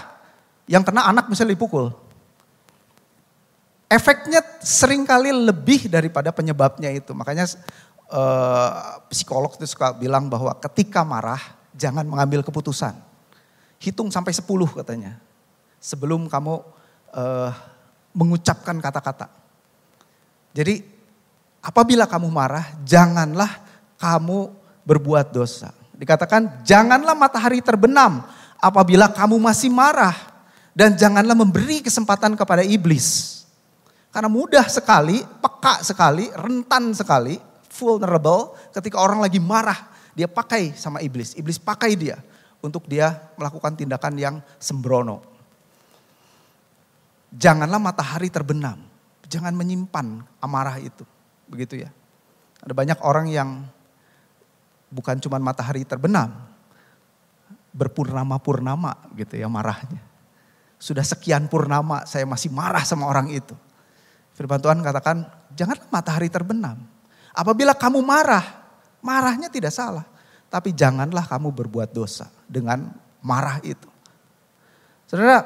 yang kena anak misalnya dipukul. Efeknya seringkali lebih daripada penyebabnya itu. Makanya psikolog itu suka bilang bahwa ketika marah jangan mengambil keputusan. Hitung sampai 10 katanya. Sebelum kamu mengucapkan kata-kata. Jadi apabila kamu marah, janganlah kamu berbuat dosa. Dikatakan janganlah matahari terbenam apabila kamu masih marah. Dan janganlah memberi kesempatan kepada iblis. Karena mudah sekali, peka sekali, rentan sekali, vulnerable ketika orang lagi marah. Dia pakai sama iblis, iblis pakai dia untuk dia melakukan tindakan yang sembrono. Janganlah matahari terbenam, jangan menyimpan amarah itu. Begitu ya. Ada banyak orang yang bukan cuma matahari terbenam, berpurnama-purnama gitu ya marahnya. Sudah sekian purnama saya masih marah sama orang itu. Firman Tuhan katakan janganlah matahari terbenam. Apabila kamu marah, marahnya tidak salah. Tapi janganlah kamu berbuat dosa dengan marah itu. Saudara,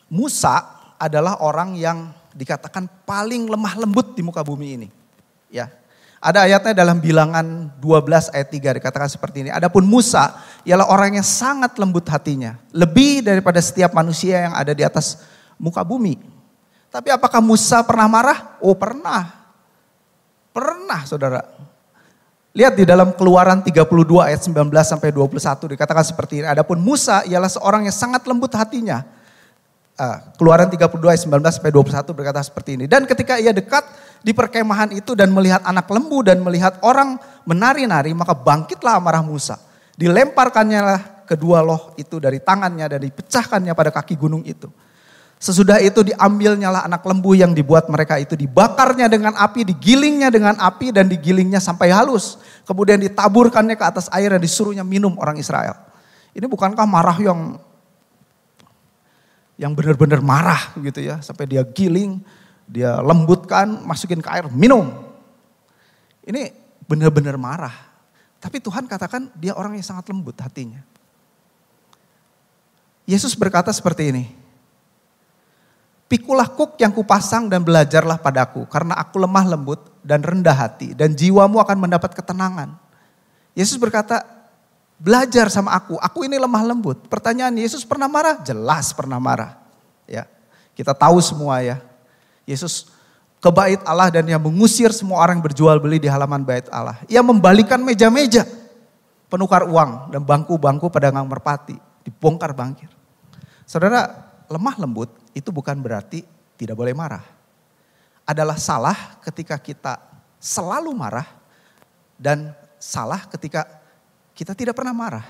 Musa adalah orang yang dikatakan paling lemah lembut di muka bumi ini. Ya. Ada ayatnya dalam Bilangan 12 ayat 3 dikatakan seperti ini. Adapun Musa ialah orang yang sangat lembut hatinya. Lebih daripada setiap manusia yang ada di atas muka bumi. Tapi apakah Musa pernah marah? Oh pernah. Pernah saudara. Lihat di dalam Keluaran 32 ayat 19 sampai 21 dikatakan seperti ini. Adapun Musa ialah seorang yang sangat lembut hatinya. Keluaran 32 ayat 19 sampai 21 berkata seperti ini. Dan ketika ia dekat di perkemahan itu dan melihat anak lembu dan melihat orang menari-nari, maka bangkitlah amarah Musa. Dilemparkannya lah kedua loh itu dari tangannya dan dipecahkannya pada kaki gunung itu. Sesudah itu diambilnya lah anak lembu yang dibuat mereka itu, dibakarnya dengan api, digilingnya dengan api dan digilingnya sampai halus. Kemudian ditaburkannya ke atas air dan disuruhnya minum orang Israel. Ini bukankah marah yang benar-benar marah gitu ya. Sampai dia giling, dia lembutkan, masukin ke air, minum. Ini benar-benar marah. Tapi Tuhan katakan dia orang yang sangat lembut hatinya. Yesus berkata seperti ini. Pikulah kuk yang kupasang dan belajarlah padaku. Karena aku lemah lembut dan rendah hati. Dan jiwamu akan mendapat ketenangan. Yesus berkata, belajar sama aku. Aku ini lemah lembut. Pertanyaan, Yesus pernah marah? Jelas pernah marah. Ya, kita tahu semua ya. Yesus ke bait Allah dan dia mengusir semua orang yang berjual beli di halaman bait Allah. Ia membalikan meja-meja penukar uang dan bangku-bangku pedagang merpati. Dibongkar bangkir. Saudara, lemah lembut itu bukan berarti tidak boleh marah. Adalah salah ketika kita selalu marah dan salah ketika kita tidak pernah marah.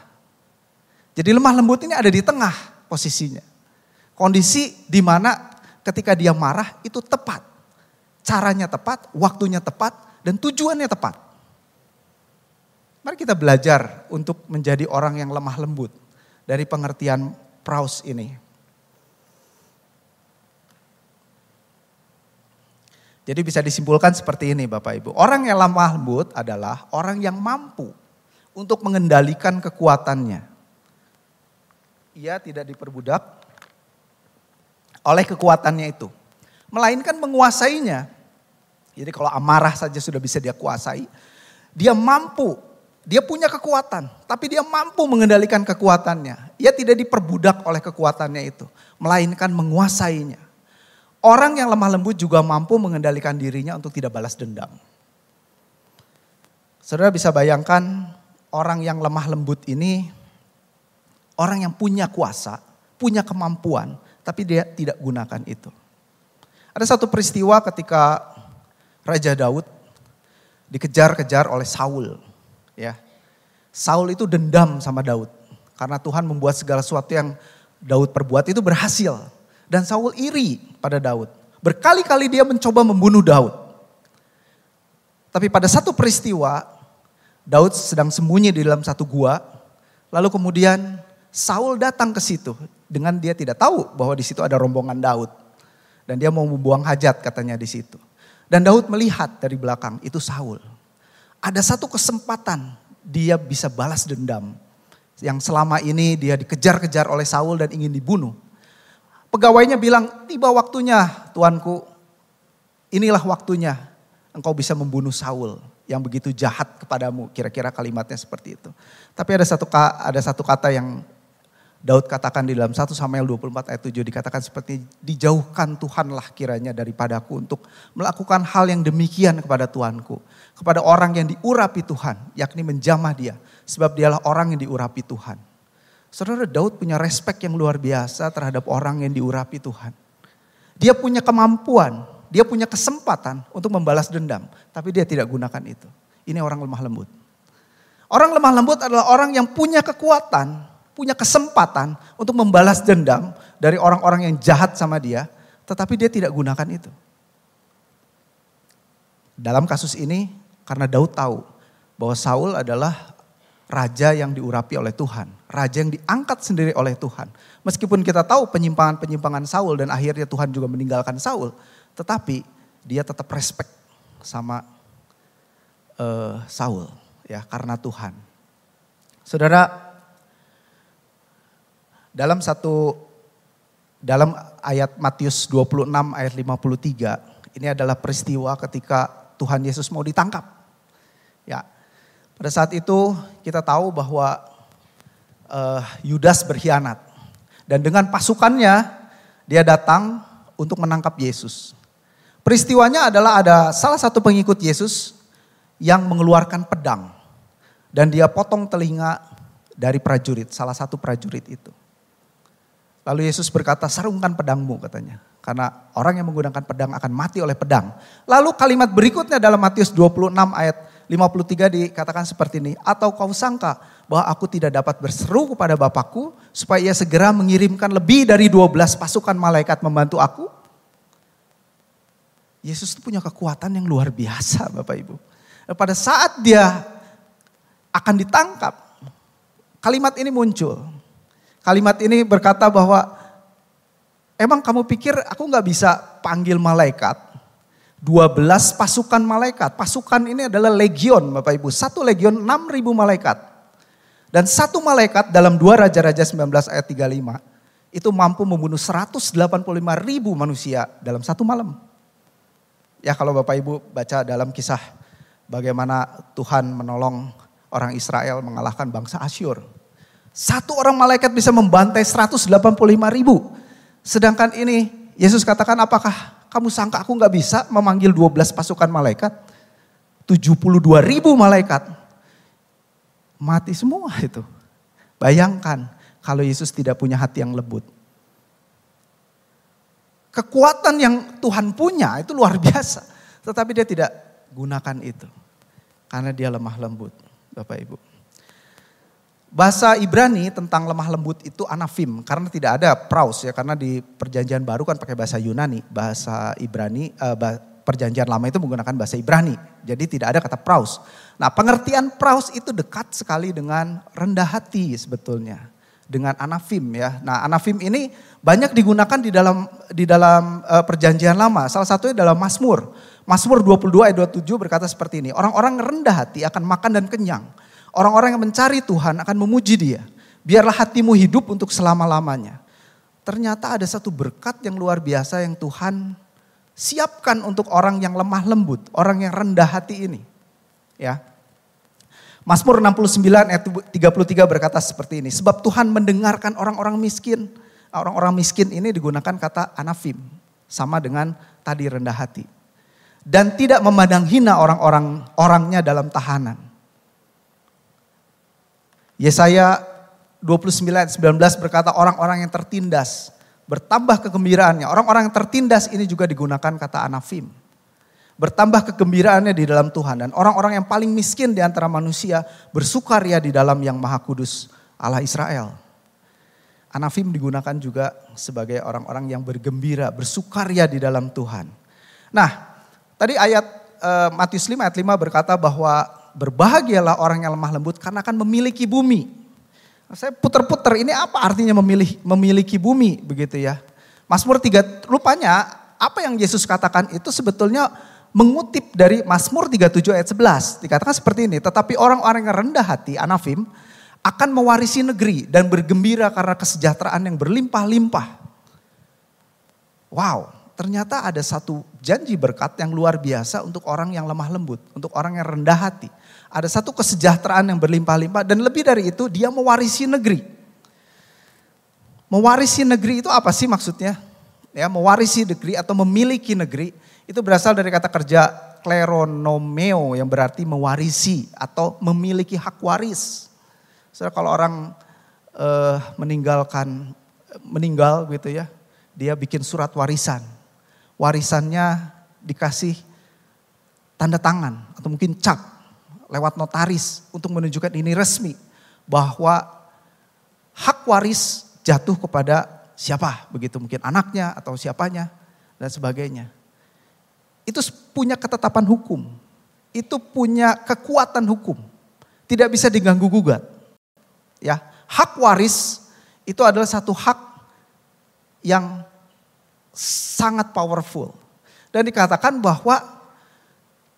Jadi lemah lembut ini ada di tengah posisinya. Kondisi di mana ketika dia marah itu tepat. Caranya tepat, waktunya tepat, dan tujuannya tepat. Mari kita belajar untuk menjadi orang yang lemah lembut dari pengertian Paulus ini. Jadi bisa disimpulkan seperti ini Bapak Ibu. Orang yang lemah lembut adalah orang yang mampu untuk mengendalikan kekuatannya. Ia tidak diperbudak oleh kekuatannya itu. Melainkan menguasainya. Jadi kalau amarah saja sudah bisa dia kuasai. Dia mampu, dia punya kekuatan. Tapi dia mampu mengendalikan kekuatannya. Ia tidak diperbudak oleh kekuatannya itu. Melainkan menguasainya. Orang yang lemah lembut juga mampu mengendalikan dirinya untuk tidak balas dendam. Saudara bisa bayangkan orang yang lemah lembut ini, orang yang punya kuasa, punya kemampuan, tapi dia tidak gunakan itu. Ada satu peristiwa ketika Raja Daud dikejar-kejar oleh Saul. Ya, Saul itu dendam sama Daud karena Tuhan membuat segala sesuatu yang Daud perbuat itu berhasil. Dan Saul iri pada Daud. Berkali-kali dia mencoba membunuh Daud. Tapi pada satu peristiwa, Daud sedang sembunyi di dalam satu gua. Lalu kemudian Saul datang ke situ. Dengan dia tidak tahu bahwa di situ ada rombongan Daud. Dan dia mau membuang hajat katanya di situ. Dan Daud melihat dari belakang, itu Saul. Ada satu kesempatan dia bisa balas dendam. Yang selama ini dia dikejar-kejar oleh Saul dan ingin dibunuh. Pegawainya bilang, tiba waktunya tuanku, inilah waktunya engkau bisa membunuh Saul yang begitu jahat kepadamu. Kira-kira kalimatnya seperti itu. Tapi ada satu kata yang Daud katakan di dalam 1 Samuel 24 ayat 7 dikatakan seperti dijauhkan Tuhanlah kiranya daripadaku untuk melakukan hal yang demikian kepada tuanku. Kepada orang yang diurapi Tuhan, yakni menjamah dia. Sebab dialah orang yang diurapi Tuhan. Saudara, Daud punya respek yang luar biasa terhadap orang yang diurapi Tuhan. Dia punya kemampuan, dia punya kesempatan untuk membalas dendam. Tapi dia tidak gunakan itu. Ini orang lemah lembut. Orang lemah lembut adalah orang yang punya kekuatan, punya kesempatan untuk membalas dendam dari orang-orang yang jahat sama dia. Tetapi dia tidak gunakan itu. Dalam kasus ini, karena Daud tahu bahwa Saul adalah raja yang diurapi oleh Tuhan. Raja yang diangkat sendiri oleh Tuhan. Meskipun kita tahu penyimpangan-penyimpangan Saul dan akhirnya Tuhan juga meninggalkan Saul. Tetapi dia tetap respect sama Saul ya karena Tuhan. Saudara, dalam ayat Matius 26 ayat 53, ini adalah peristiwa ketika Tuhan Yesus mau ditangkap. Ya. Pada saat itu kita tahu bahwa Yudas berkhianat. Dan dengan pasukannya dia datang untuk menangkap Yesus. Peristiwanya adalah ada salah satu pengikut Yesus yang mengeluarkan pedang. Dan dia potong telinga dari prajurit, salah satu prajurit itu. Lalu Yesus berkata, sarungkan pedangmu katanya. Karena orang yang menggunakan pedang akan mati oleh pedang. Lalu kalimat berikutnya dalam Matius 26 ayat 53 dikatakan seperti ini. Atau kau sangka bahwa aku tidak dapat berseru kepada Bapakku supaya ia segera mengirimkan lebih dari 12 pasukan malaikat membantu aku? Yesus itu punya kekuatan yang luar biasa Bapak Ibu. Pada saat dia akan ditangkap. Kalimat ini muncul. Kalimat ini berkata bahwa emang kamu pikir aku gak bisa panggil malaikat? 12 pasukan malaikat. Pasukan ini adalah legion Bapak Ibu. Satu legion 6.000 malaikat. Dan satu malaikat dalam 2 Raja-Raja 19 ayat 35 itu mampu membunuh 185.000 manusia dalam satu malam. Ya kalau Bapak Ibu baca dalam kisah bagaimana Tuhan menolong orang Israel mengalahkan bangsa Asyur. Satu orang malaikat bisa membantai 185.000. Sedangkan ini Yesus katakan, apakah kamu sangka aku gak bisa memanggil 12 pasukan malaikat? 72.000 malaikat. Mati semua itu. Bayangkan kalau Yesus tidak punya hati yang lembut. Kekuatan yang Tuhan punya itu luar biasa. Tetapi dia tidak gunakan itu. Karena dia lemah lembut, Bapak Ibu. Bahasa Ibrani tentang lemah lembut itu anafim. Karena tidak ada praus ya. Karena di perjanjian baru kan pakai bahasa Yunani. Bahasa Ibrani, perjanjian lama itu menggunakan bahasa Ibrani. Jadi tidak ada kata praus. Nah pengertian praus itu dekat sekali dengan rendah hati sebetulnya. Dengan anafim ya. Nah anafim ini banyak digunakan di dalam perjanjian lama. Salah satunya dalam Mazmur. Mazmur 22 ayat 27 berkata seperti ini. Orang-orang rendah hati akan makan dan kenyang. Orang-orang yang mencari Tuhan akan memuji Dia. Biarlah hatimu hidup untuk selama-lamanya. Ternyata ada satu berkat yang luar biasa yang Tuhan siapkan untuk orang yang lemah lembut. Orang yang rendah hati ini. Ya. Mazmur 69 ayat 33 berkata seperti ini. Sebab Tuhan mendengarkan orang-orang miskin. Orang-orang miskin ini digunakan kata anafim. Sama dengan tadi rendah hati. Dan tidak memandang hina orangnya dalam tahanan. Yesaya 29 ayat 19 berkata orang-orang yang tertindas. Bertambah kegembiraannya. Orang-orang yang tertindas ini juga digunakan kata anafim. Bertambah kegembiraannya di dalam Tuhan. Dan orang-orang yang paling miskin di antara manusia bersukaria di dalam yang maha kudus Allah Israel. Anafim digunakan juga sebagai orang-orang yang bergembira, bersukaria di dalam Tuhan. Nah tadi ayat Matius 5 ayat 5 berkata bahwa berbahagialah orang yang lemah lembut karena akan memiliki bumi. Saya puter-puter ini apa artinya memiliki bumi begitu ya. Mazmur 3 rupanya apa yang Yesus katakan itu sebetulnya mengutip dari Mazmur 37 ayat 11. Dikatakan seperti ini, tetapi orang-orang yang rendah hati, anafim, akan mewarisi negeri dan bergembira karena kesejahteraan yang berlimpah-limpah. Wow, ternyata ada satu janji berkat yang luar biasa untuk orang yang lemah lembut, untuk orang yang rendah hati. Ada satu kesejahteraan yang berlimpah-limpah dan lebih dari itu dia mewarisi negeri. Mewarisi negeri itu apa sih maksudnya? Ya, mewarisi negeri atau memiliki negeri itu berasal dari kata kerja kleronomeo yang berarti mewarisi atau memiliki hak waris. Saudara, kalau orang meninggal gitu ya, dia bikin surat warisan. Warisannya dikasih tanda tangan atau mungkin cap lewat notaris untuk menunjukkan ini resmi bahwa hak waris jatuh kepada siapa, begitu mungkin anaknya atau siapanya dan sebagainya. Itu punya ketetapan hukum, itu punya kekuatan hukum, tidak bisa diganggu gugat. Ya, hak waris itu adalah satu hak yang sangat powerful. Dan dikatakan bahwa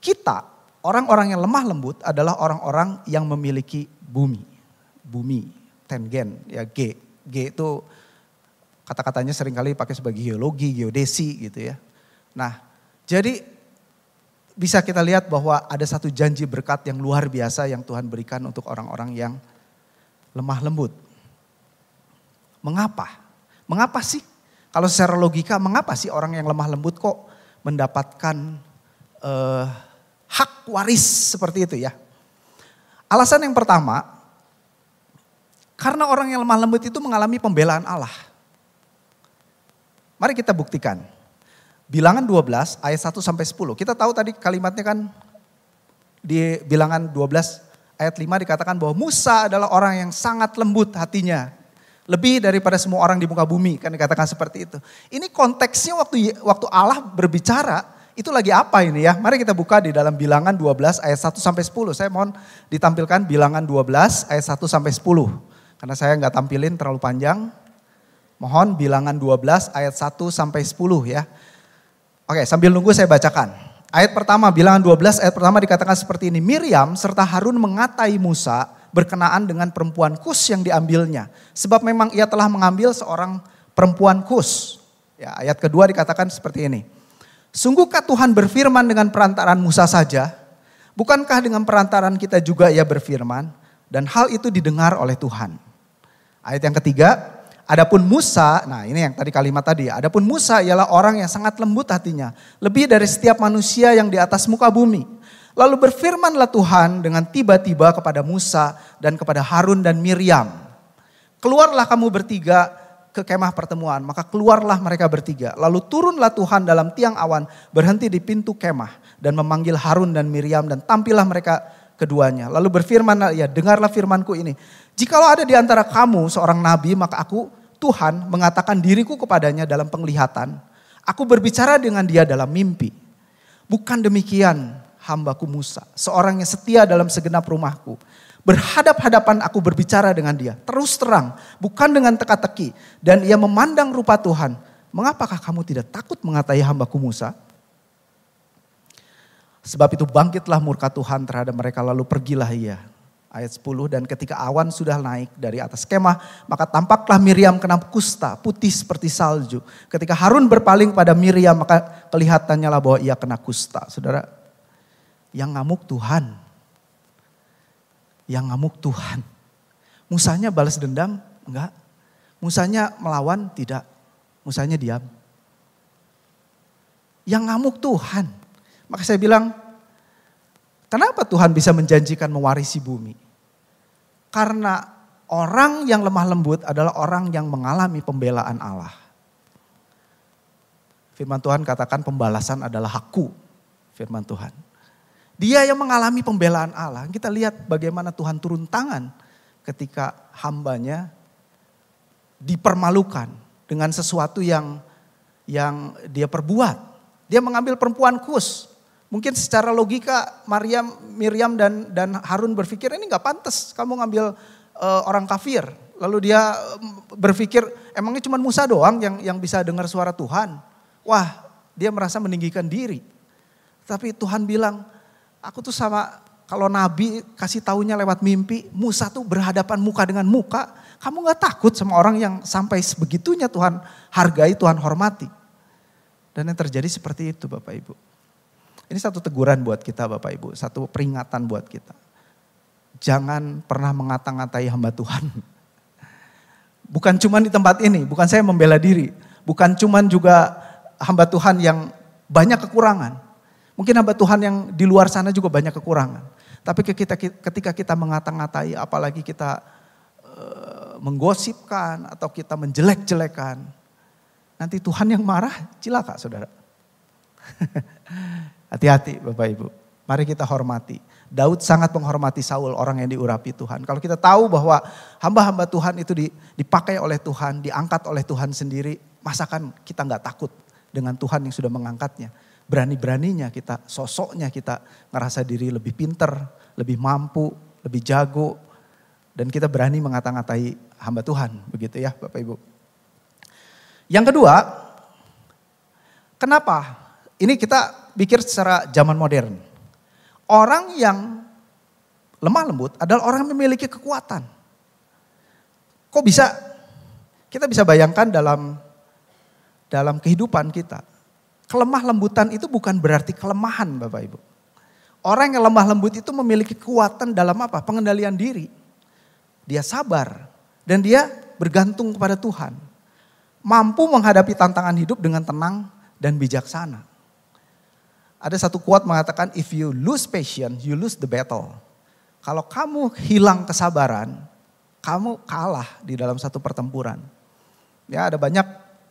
kita, orang-orang yang lemah lembut adalah orang-orang yang memiliki bumi. Bumi, tengen, ya G. G itu kata-katanya seringkali pakai sebagai geologi, geodesi gitu ya. Nah, jadi bisa kita lihat bahwa ada satu janji berkat yang luar biasa yang Tuhan berikan untuk orang-orang yang lemah lembut. Mengapa? Mengapa sih? Kalau secara logika mengapa sih orang yang lemah lembut kok mendapatkan hak waris seperti itu ya? Alasan yang pertama, karena orang yang lemah lembut itu mengalami pembelaan Allah. Mari kita buktikan. Bilangan 12 ayat 1 sampai 10. Kita tahu tadi kalimatnya kan di Bilangan 12 ayat 5 dikatakan bahwa Musa adalah orang yang sangat lembut hatinya. Lebih daripada semua orang di muka bumi, kan dikatakan seperti itu. Ini konteksnya waktu Allah berbicara, Itu lagi apa ini ya? Mari kita buka di dalam Bilangan 12 ayat 1 sampai 10. Saya mohon ditampilkan Bilangan 12 ayat 1 sampai 10. Karena saya nggak tampilin terlalu panjang. Mohon Bilangan 12 ayat 1 sampai 10 ya. Oke, sambil nunggu saya bacakan. Ayat pertama, Bilangan 12 ayat pertama dikatakan seperti ini. Miriam serta Harun mengatai Musa berkenaan dengan perempuan Kus yang diambilnya. Sebab memang ia telah mengambil seorang perempuan Kus. Ya, ayat kedua dikatakan seperti ini. Sungguhkah Tuhan berfirman dengan perantaraan Musa saja? Bukankah dengan perantaraan kita juga ia berfirman? Dan hal itu didengar oleh Tuhan. Ayat yang ketiga, adapun Musa, nah ini yang tadi kalimat tadi. Adapun Musa ialah orang yang sangat lembut hatinya. Lebih dari setiap manusia yang di atas muka bumi. Lalu berfirmanlah Tuhan dengan tiba-tiba kepada Musa dan kepada Harun dan Miriam. Keluarlah kamu bertiga ke kemah pertemuan, maka keluarlah mereka bertiga. Lalu turunlah Tuhan dalam tiang awan, berhenti di pintu kemah dan memanggil Harun dan Miriam dan tampillah mereka keduanya. Lalu berfirmanlah ia, dengarlah firmanku ini. Jikalau ada di antara kamu seorang nabi, maka aku Tuhan mengatakan diriku kepadanya dalam penglihatan. Aku berbicara dengan dia dalam mimpi. Bukan demikian hambaku Musa, seorang yang setia dalam segenap rumahku. Berhadap-hadapan aku berbicara dengan dia, terus terang, bukan dengan teka-teki. Dan ia memandang rupa Tuhan. Mengapakah kamu tidak takut mengatai hambaku Musa? Sebab itu bangkitlah murka Tuhan terhadap mereka, lalu pergilah ia. Ayat 10, dan ketika awan sudah naik dari atas kemah, maka tampaklah Miriam kena kusta, putih seperti salju. Ketika Harun berpaling pada Miriam, maka kelihatannya lah bahwa ia kena kusta. Saudara, yang ngamuk Tuhan. Yang ngamuk Tuhan. Musanya balas dendam? Enggak. Musanya melawan? Tidak. Musanya diam. Yang ngamuk Tuhan. Maka saya bilang, kenapa Tuhan bisa menjanjikan mewarisi bumi? Karena orang yang lemah lembut adalah orang yang mengalami pembelaan Allah. Firman Tuhan katakan pembalasan adalah hakku. Firman Tuhan. Dia yang mengalami pembelaan Allah. Kita lihat bagaimana Tuhan turun tangan ketika hambanya dipermalukan dengan sesuatu yang dia perbuat. Dia mengambil perempuan Kus. Mungkin secara logika Miriam dan Harun berpikir ini gak pantas kamu ngambil orang kafir. Lalu dia berpikir emangnya cuma Musa doang yang bisa dengar suara Tuhan. Wah, dia merasa meninggikan diri. Tapi Tuhan bilang, aku tuh sama kalau nabi kasih taunya lewat mimpi, Musa tuh berhadapan muka dengan muka. Kamu gak takut sama orang yang sampai sebegitunya Tuhan hargai, Tuhan hormati. Dan yang terjadi seperti itu Bapak Ibu. Ini satu teguran buat kita Bapak Ibu, satu peringatan buat kita. Jangan pernah mengata-ngatai hamba Tuhan. Bukan cuma di tempat ini, bukan saya membela diri. Bukan cuma juga hamba Tuhan yang banyak kekurangan. Mungkin hamba Tuhan yang di luar sana juga banyak kekurangan. Tapi ketika kita mengata-ngatai, apalagi kita menggosipkan atau kita menjelek-jelekan. Nanti Tuhan yang marah, cilaka saudara. Hati-hati Bapak Ibu. Mari kita hormati. Daud sangat menghormati Saul, orang yang diurapi Tuhan. Kalau kita tahu bahwa hamba-hamba Tuhan itu dipakai oleh Tuhan, diangkat oleh Tuhan sendiri. Masakan kita gak takut dengan Tuhan yang sudah mengangkatnya. Berani-beraninya kita, sosoknya kita ngerasa diri lebih pinter, lebih mampu, lebih jago. Dan kita berani mengata-ngatai hamba Tuhan. Begitu ya Bapak Ibu. Yang kedua, kenapa? Ini kita pikir secara zaman modern. Orang yang lemah lembut adalah orang yang memiliki kekuatan. Kok bisa? Kita bisa bayangkan dalam kehidupan kita. Kelemah lembutan itu bukan berarti kelemahan Bapak Ibu. Orang yang lemah lembut itu memiliki kekuatan dalam apa? Pengendalian diri. Dia sabar dan dia bergantung kepada Tuhan. Mampu menghadapi tantangan hidup dengan tenang dan bijaksana. Ada satu quote mengatakan, if you lose patience, you lose the battle. Kalau kamu hilang kesabaran, kamu kalah di dalam satu pertempuran. Ya, ada banyak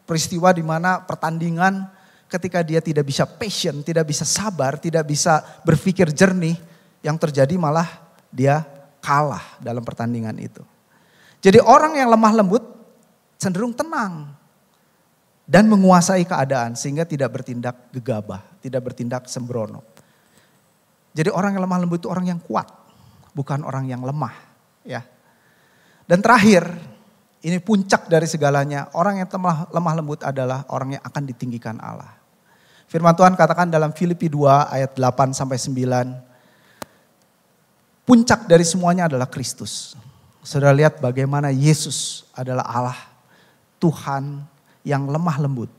peristiwa di mana pertandingan ketika dia tidak bisa patient, tidak bisa sabar, tidak bisa berpikir jernih, yang terjadi malah dia kalah dalam pertandingan itu. Jadi orang yang lemah lembut cenderung tenang. dan menguasai keadaan sehingga tidak bertindak gegabah, tidak bertindak sembrono. Jadi orang yang lemah lembut itu orang yang kuat, bukan orang yang lemah, ya. Dan terakhir, ini puncak dari segalanya, orang yang lemah lembut adalah orang yang akan ditinggikan Allah. Firman Tuhan katakan dalam Filipi 2 ayat 8 sampai 9, puncak dari semuanya adalah Kristus. Saudara lihat bagaimana Yesus adalah Allah, Tuhan yang lemah lembut.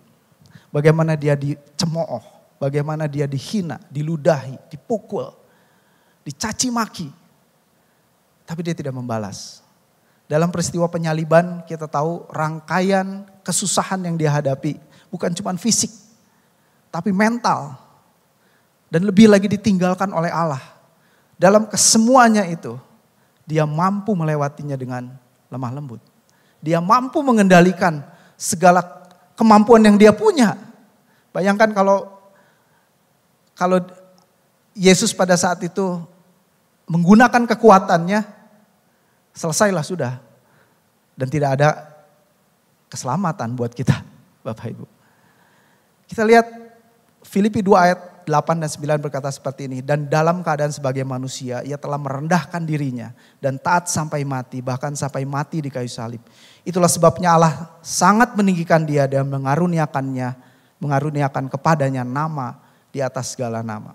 Bagaimana dia dicemooh, bagaimana dia dihina, diludahi, dipukul, dicaci maki. Tapi dia tidak membalas. Dalam peristiwa penyaliban kita tahu rangkaian kesusahan yang dia hadapi. Bukan cuma fisik, tapi mental. Dan lebih lagi ditinggalkan oleh Allah. Dalam kesemuanya itu, dia mampu melewatinya dengan lemah lembut. Dia mampu mengendalikan segala kemampuan yang dia punya. Bayangkan kalau Yesus pada saat itu menggunakan kekuatannya, selesailah sudah. Dan tidak ada keselamatan buat kita, Bapak Ibu. Kita lihat Filipi 2 ayat 8 dan 9 berkata seperti ini. Dan dalam keadaan sebagai manusia, ia telah merendahkan dirinya dan taat sampai mati, bahkan sampai mati di kayu salib. Itulah sebabnya Allah sangat meninggikan dia dan mengaruniakan kepadanya nama di atas segala nama.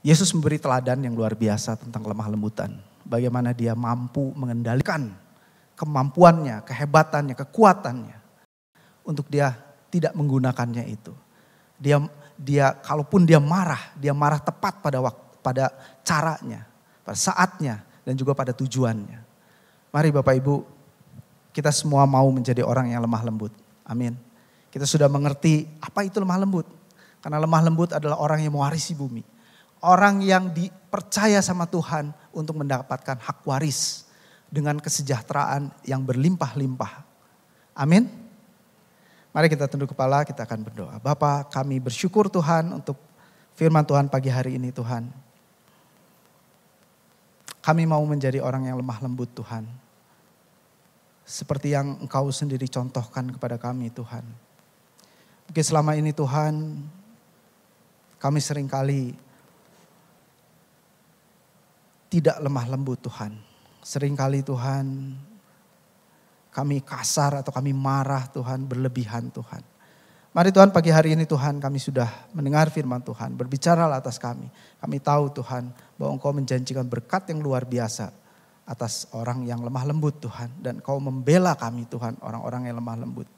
Yesus memberi teladan yang luar biasa tentang lemah lembutan. Bagaimana dia mampu mengendalikan kemampuannya, kehebatannya, kekuatannya. Untuk dia tidak menggunakannya itu. Dia kalaupun dia marah tepat pada caranya, pada saatnya, dan juga pada tujuannya. Mari Bapak Ibu, kita semua mau menjadi orang yang lemah lembut. Amin. Kita sudah mengerti apa itu lemah lembut. Karena lemah lembut adalah orang yang mewarisi bumi. Orang yang dipercaya sama Tuhan untuk mendapatkan hak waris dengan kesejahteraan yang berlimpah-limpah. Amin. Mari kita tunduk kepala, kita akan berdoa. Bapa, kami bersyukur Tuhan untuk firman Tuhan pagi hari ini Tuhan. Kami mau menjadi orang yang lemah lembut Tuhan. Seperti yang Engkau sendiri contohkan kepada kami Tuhan. Mungkin selama ini Tuhan, kami seringkali tidak lemah lembut Tuhan. Seringkali Tuhan kami kasar atau kami marah Tuhan, berlebihan Tuhan. Mari Tuhan pagi hari ini Tuhan kami sudah mendengar firman Tuhan. Berbicaralah atas kami. Kami tahu Tuhan bahwa Engkau menjanjikan berkat yang luar biasa atas orang yang lemah lembut Tuhan. Dan Engkau membela kami Tuhan, orang-orang yang lemah lembut.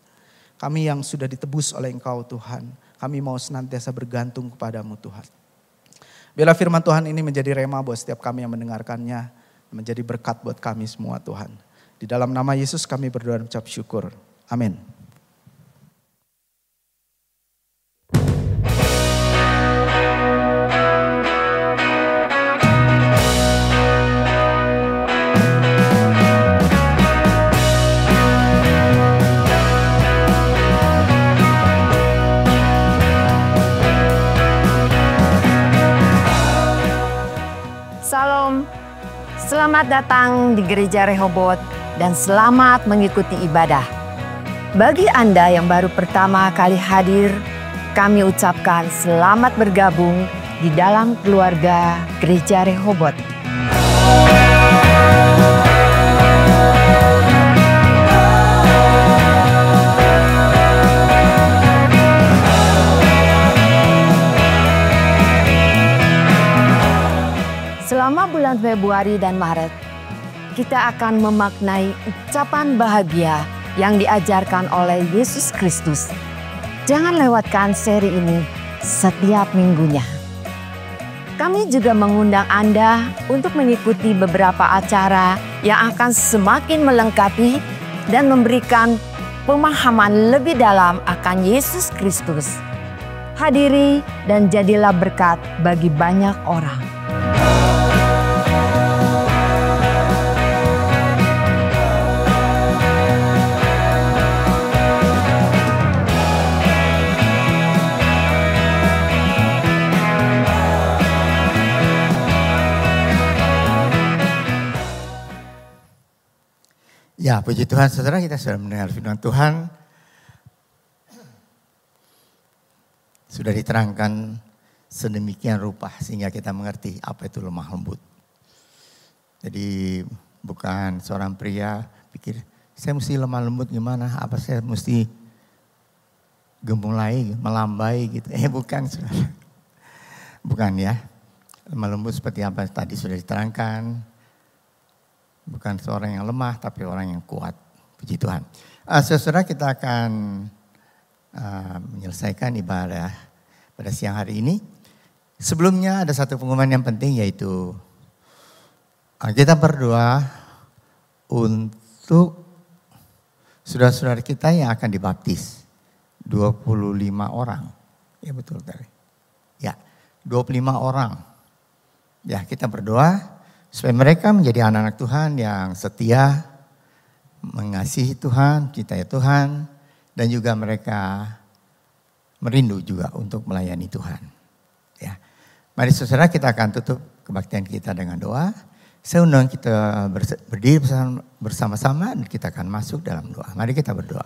Kami yang sudah ditebus oleh Engkau Tuhan. Kami mau senantiasa bergantung kepadamu Tuhan. Biarlah firman Tuhan ini menjadi rema buat setiap kami yang mendengarkannya. Menjadi berkat buat kami semua Tuhan. Di dalam nama Yesus kami berdoa dan ucap syukur. Amin.
Salam, selamat datang di Gereja Rehobot dan selamat mengikuti ibadah. Bagi Anda yang baru pertama kali hadir, kami ucapkan selamat bergabung di dalam keluarga Gereja Rehobot. Selama bulan Februari dan Maret, kita akan memaknai ucapan bahagia yang diajarkan oleh Yesus Kristus. Jangan lewatkan seri ini setiap minggunya. Kami juga mengundang Anda untuk mengikuti beberapa acara yang akan semakin melengkapi dan memberikan pemahaman lebih dalam akan Yesus Kristus. Hadiri dan jadilah berkat bagi banyak orang.
Ya, puji Tuhan, saudara, kita sudah mendengar firman Tuhan. sudah diterangkan sedemikian rupa sehingga kita mengerti apa itu lemah lembut. Jadi bukan seorang pria pikir, saya mesti lemah lembut gimana? Apa saya mesti gemulai, melambai gitu? Bukan, saudara. Bukan ya. Lemah lembut seperti apa tadi sudah diterangkan. Bukan seorang yang lemah, tapi orang yang kuat. Puji Tuhan. Saudara, kita akan menyelesaikan ibadah pada siang hari ini. Sebelumnya ada satu pengumuman yang penting, yaitu kita berdoa untuk saudara-saudara kita yang akan dibaptis. 25 orang. Ya betul tadi. Ya, 25 orang. Ya, kita berdoa supaya mereka menjadi anak-anak Tuhan yang setia, mengasihi Tuhan, cintai Tuhan, dan juga mereka merindu juga untuk melayani Tuhan. Ya, mari saudara, kita akan tutup kebaktian kita dengan doa. Saya undang kita berdiri bersama-sama dan kita akan masuk dalam doa. Mari kita berdoa.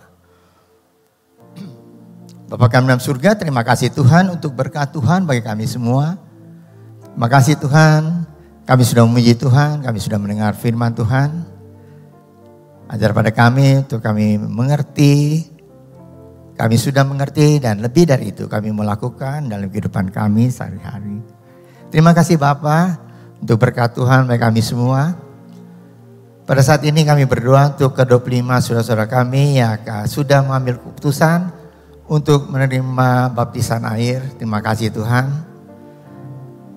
Bapa kami dalam surga, terima kasih Tuhan untuk berkat Tuhan bagi kami semua. Terima kasih Tuhan, kami sudah memuji Tuhan, kami sudah mendengar firman Tuhan. Ajar pada kami untuk kami mengerti, kami sudah mengerti dan lebih dari itu kami melakukan dalam kehidupan kami sehari-hari. Terima kasih Bapa untuk berkat Tuhan bagi kami semua. Pada saat ini kami berdoa untuk ke-25 saudara-saudara kami yang sudah mengambil keputusan untuk menerima baptisan air. Terima kasih Tuhan.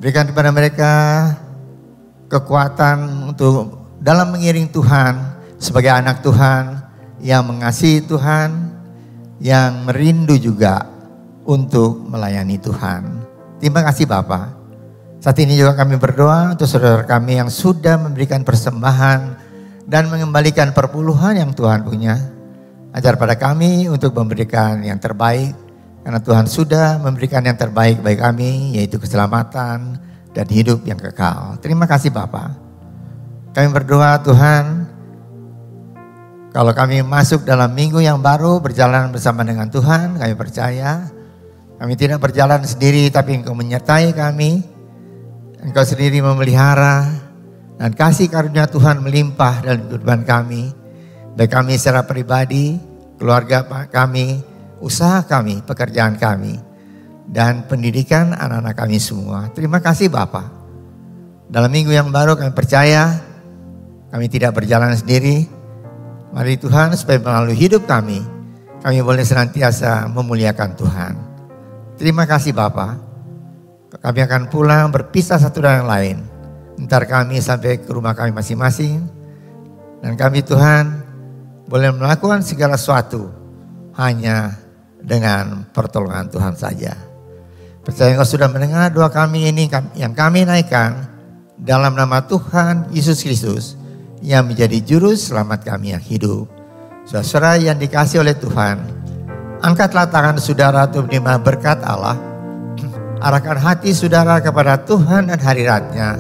Berikan kepada mereka kekuatan untuk dalam mengiring Tuhan sebagai anak Tuhan yang mengasihi Tuhan, yang merindu juga untuk melayani Tuhan. Terima kasih Bapa. Saat ini juga kami berdoa untuk saudara kami yang sudah memberikan persembahan dan mengembalikan perpuluhan yang Tuhan punya. Ajar pada kami untuk memberikan yang terbaik, karena Tuhan sudah memberikan yang terbaik bagi kami, yaitu keselamatan dan hidup yang kekal. Terima kasih Bapa. Kami berdoa Tuhan, kalau kami masuk dalam minggu yang baru berjalan bersama dengan Tuhan, kami percaya kami tidak berjalan sendiri, tapi Engkau menyertai kami. Engkau sendiri memelihara dan kasih karunia Tuhan melimpah dalam kehidupan kami. Baik kami secara pribadi, keluarga kami, usaha kami, pekerjaan kami, dan pendidikan anak-anak kami semua. Terima kasih Bapa. Dalam minggu yang baru kami percaya kami tidak berjalan sendiri. Mari Tuhan supaya melalui hidup kami boleh senantiasa memuliakan Tuhan. Terima kasih Bapa. Kami akan pulang berpisah satu dengan yang lain. Ntar kami sampai ke rumah kami masing-masing. Dan kami Tuhan boleh melakukan segala sesuatu hanya dengan pertolongan Tuhan saja. Percaya Engkau sudah mendengar doa kami ini yang kami naikkan dalam nama Tuhan Yesus Kristus yang menjadi juru selamat kami yang hidup. Saudara yang dikasihi oleh Tuhan, angkatlah tangan saudara untuk menerima berkat Allah. Arahkan hati saudara kepada Tuhan dan hadirat-Nya.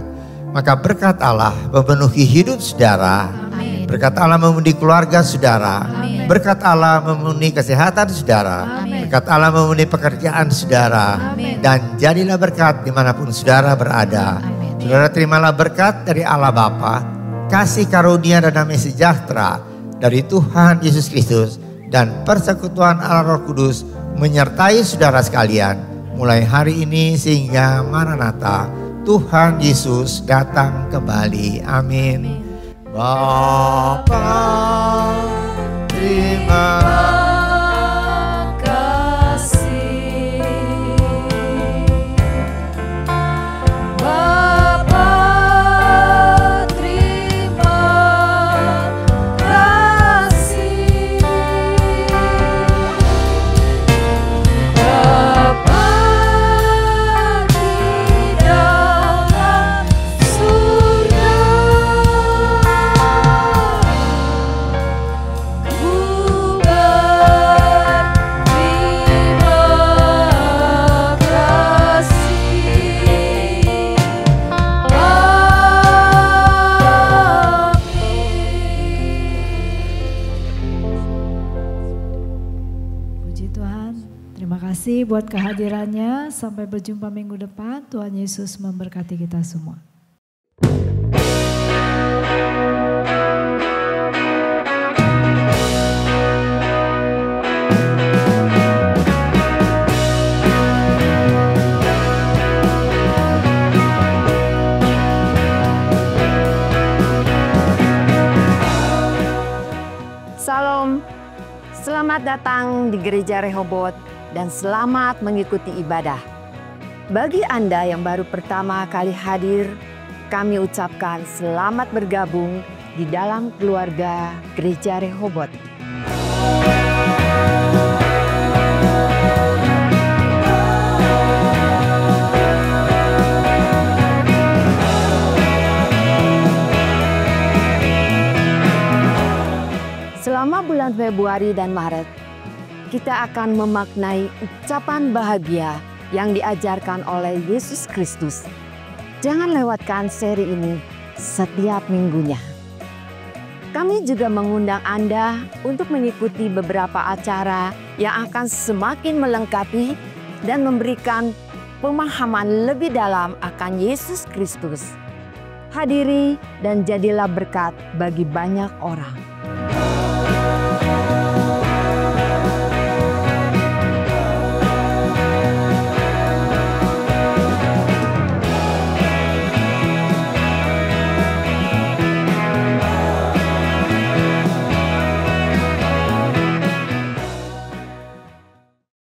Maka berkat Allah memenuhi hidup saudara.
Amin.
Berkat Allah memenuhi keluarga saudara.
Amin.
Berkat Allah memenuhi kesehatan saudara.
Amin.
Berkat Allah memenuhi pekerjaan saudara.
Amin.
Dan jadilah berkat dimanapun saudara berada.
Amin.
Saudara terimalah berkat dari Allah Bapa, kasih karunia dan damai sejahtera dari Tuhan Yesus Kristus, dan persekutuan Allah Roh Kudus menyertai saudara sekalian mulai hari ini sehingga Maranatha, Tuhan Yesus datang kembali. Amin. Bapa, terima
kasih. Bapa, terima kasih. Bapa di dalam surga,
kasih buat kehadirannya. Sampai berjumpa minggu depan. Tuhan Yesus memberkati kita semua.
Salam, selamat datang di Gereja Rehobot dan selamat mengikuti ibadah. Bagi Anda yang baru pertama kali hadir, kami ucapkan selamat bergabung di dalam keluarga Gereja Rehobot. Selama bulan Februari dan Maret, kita akan memaknai ucapan bahagia yang diajarkan oleh Yesus Kristus. Jangan lewatkan seri ini setiap minggunya. Kami juga mengundang Anda untuk mengikuti beberapa acara yang akan semakin melengkapi dan memberikan pemahaman lebih dalam akan Yesus Kristus. Hadiri dan jadilah berkat bagi banyak orang.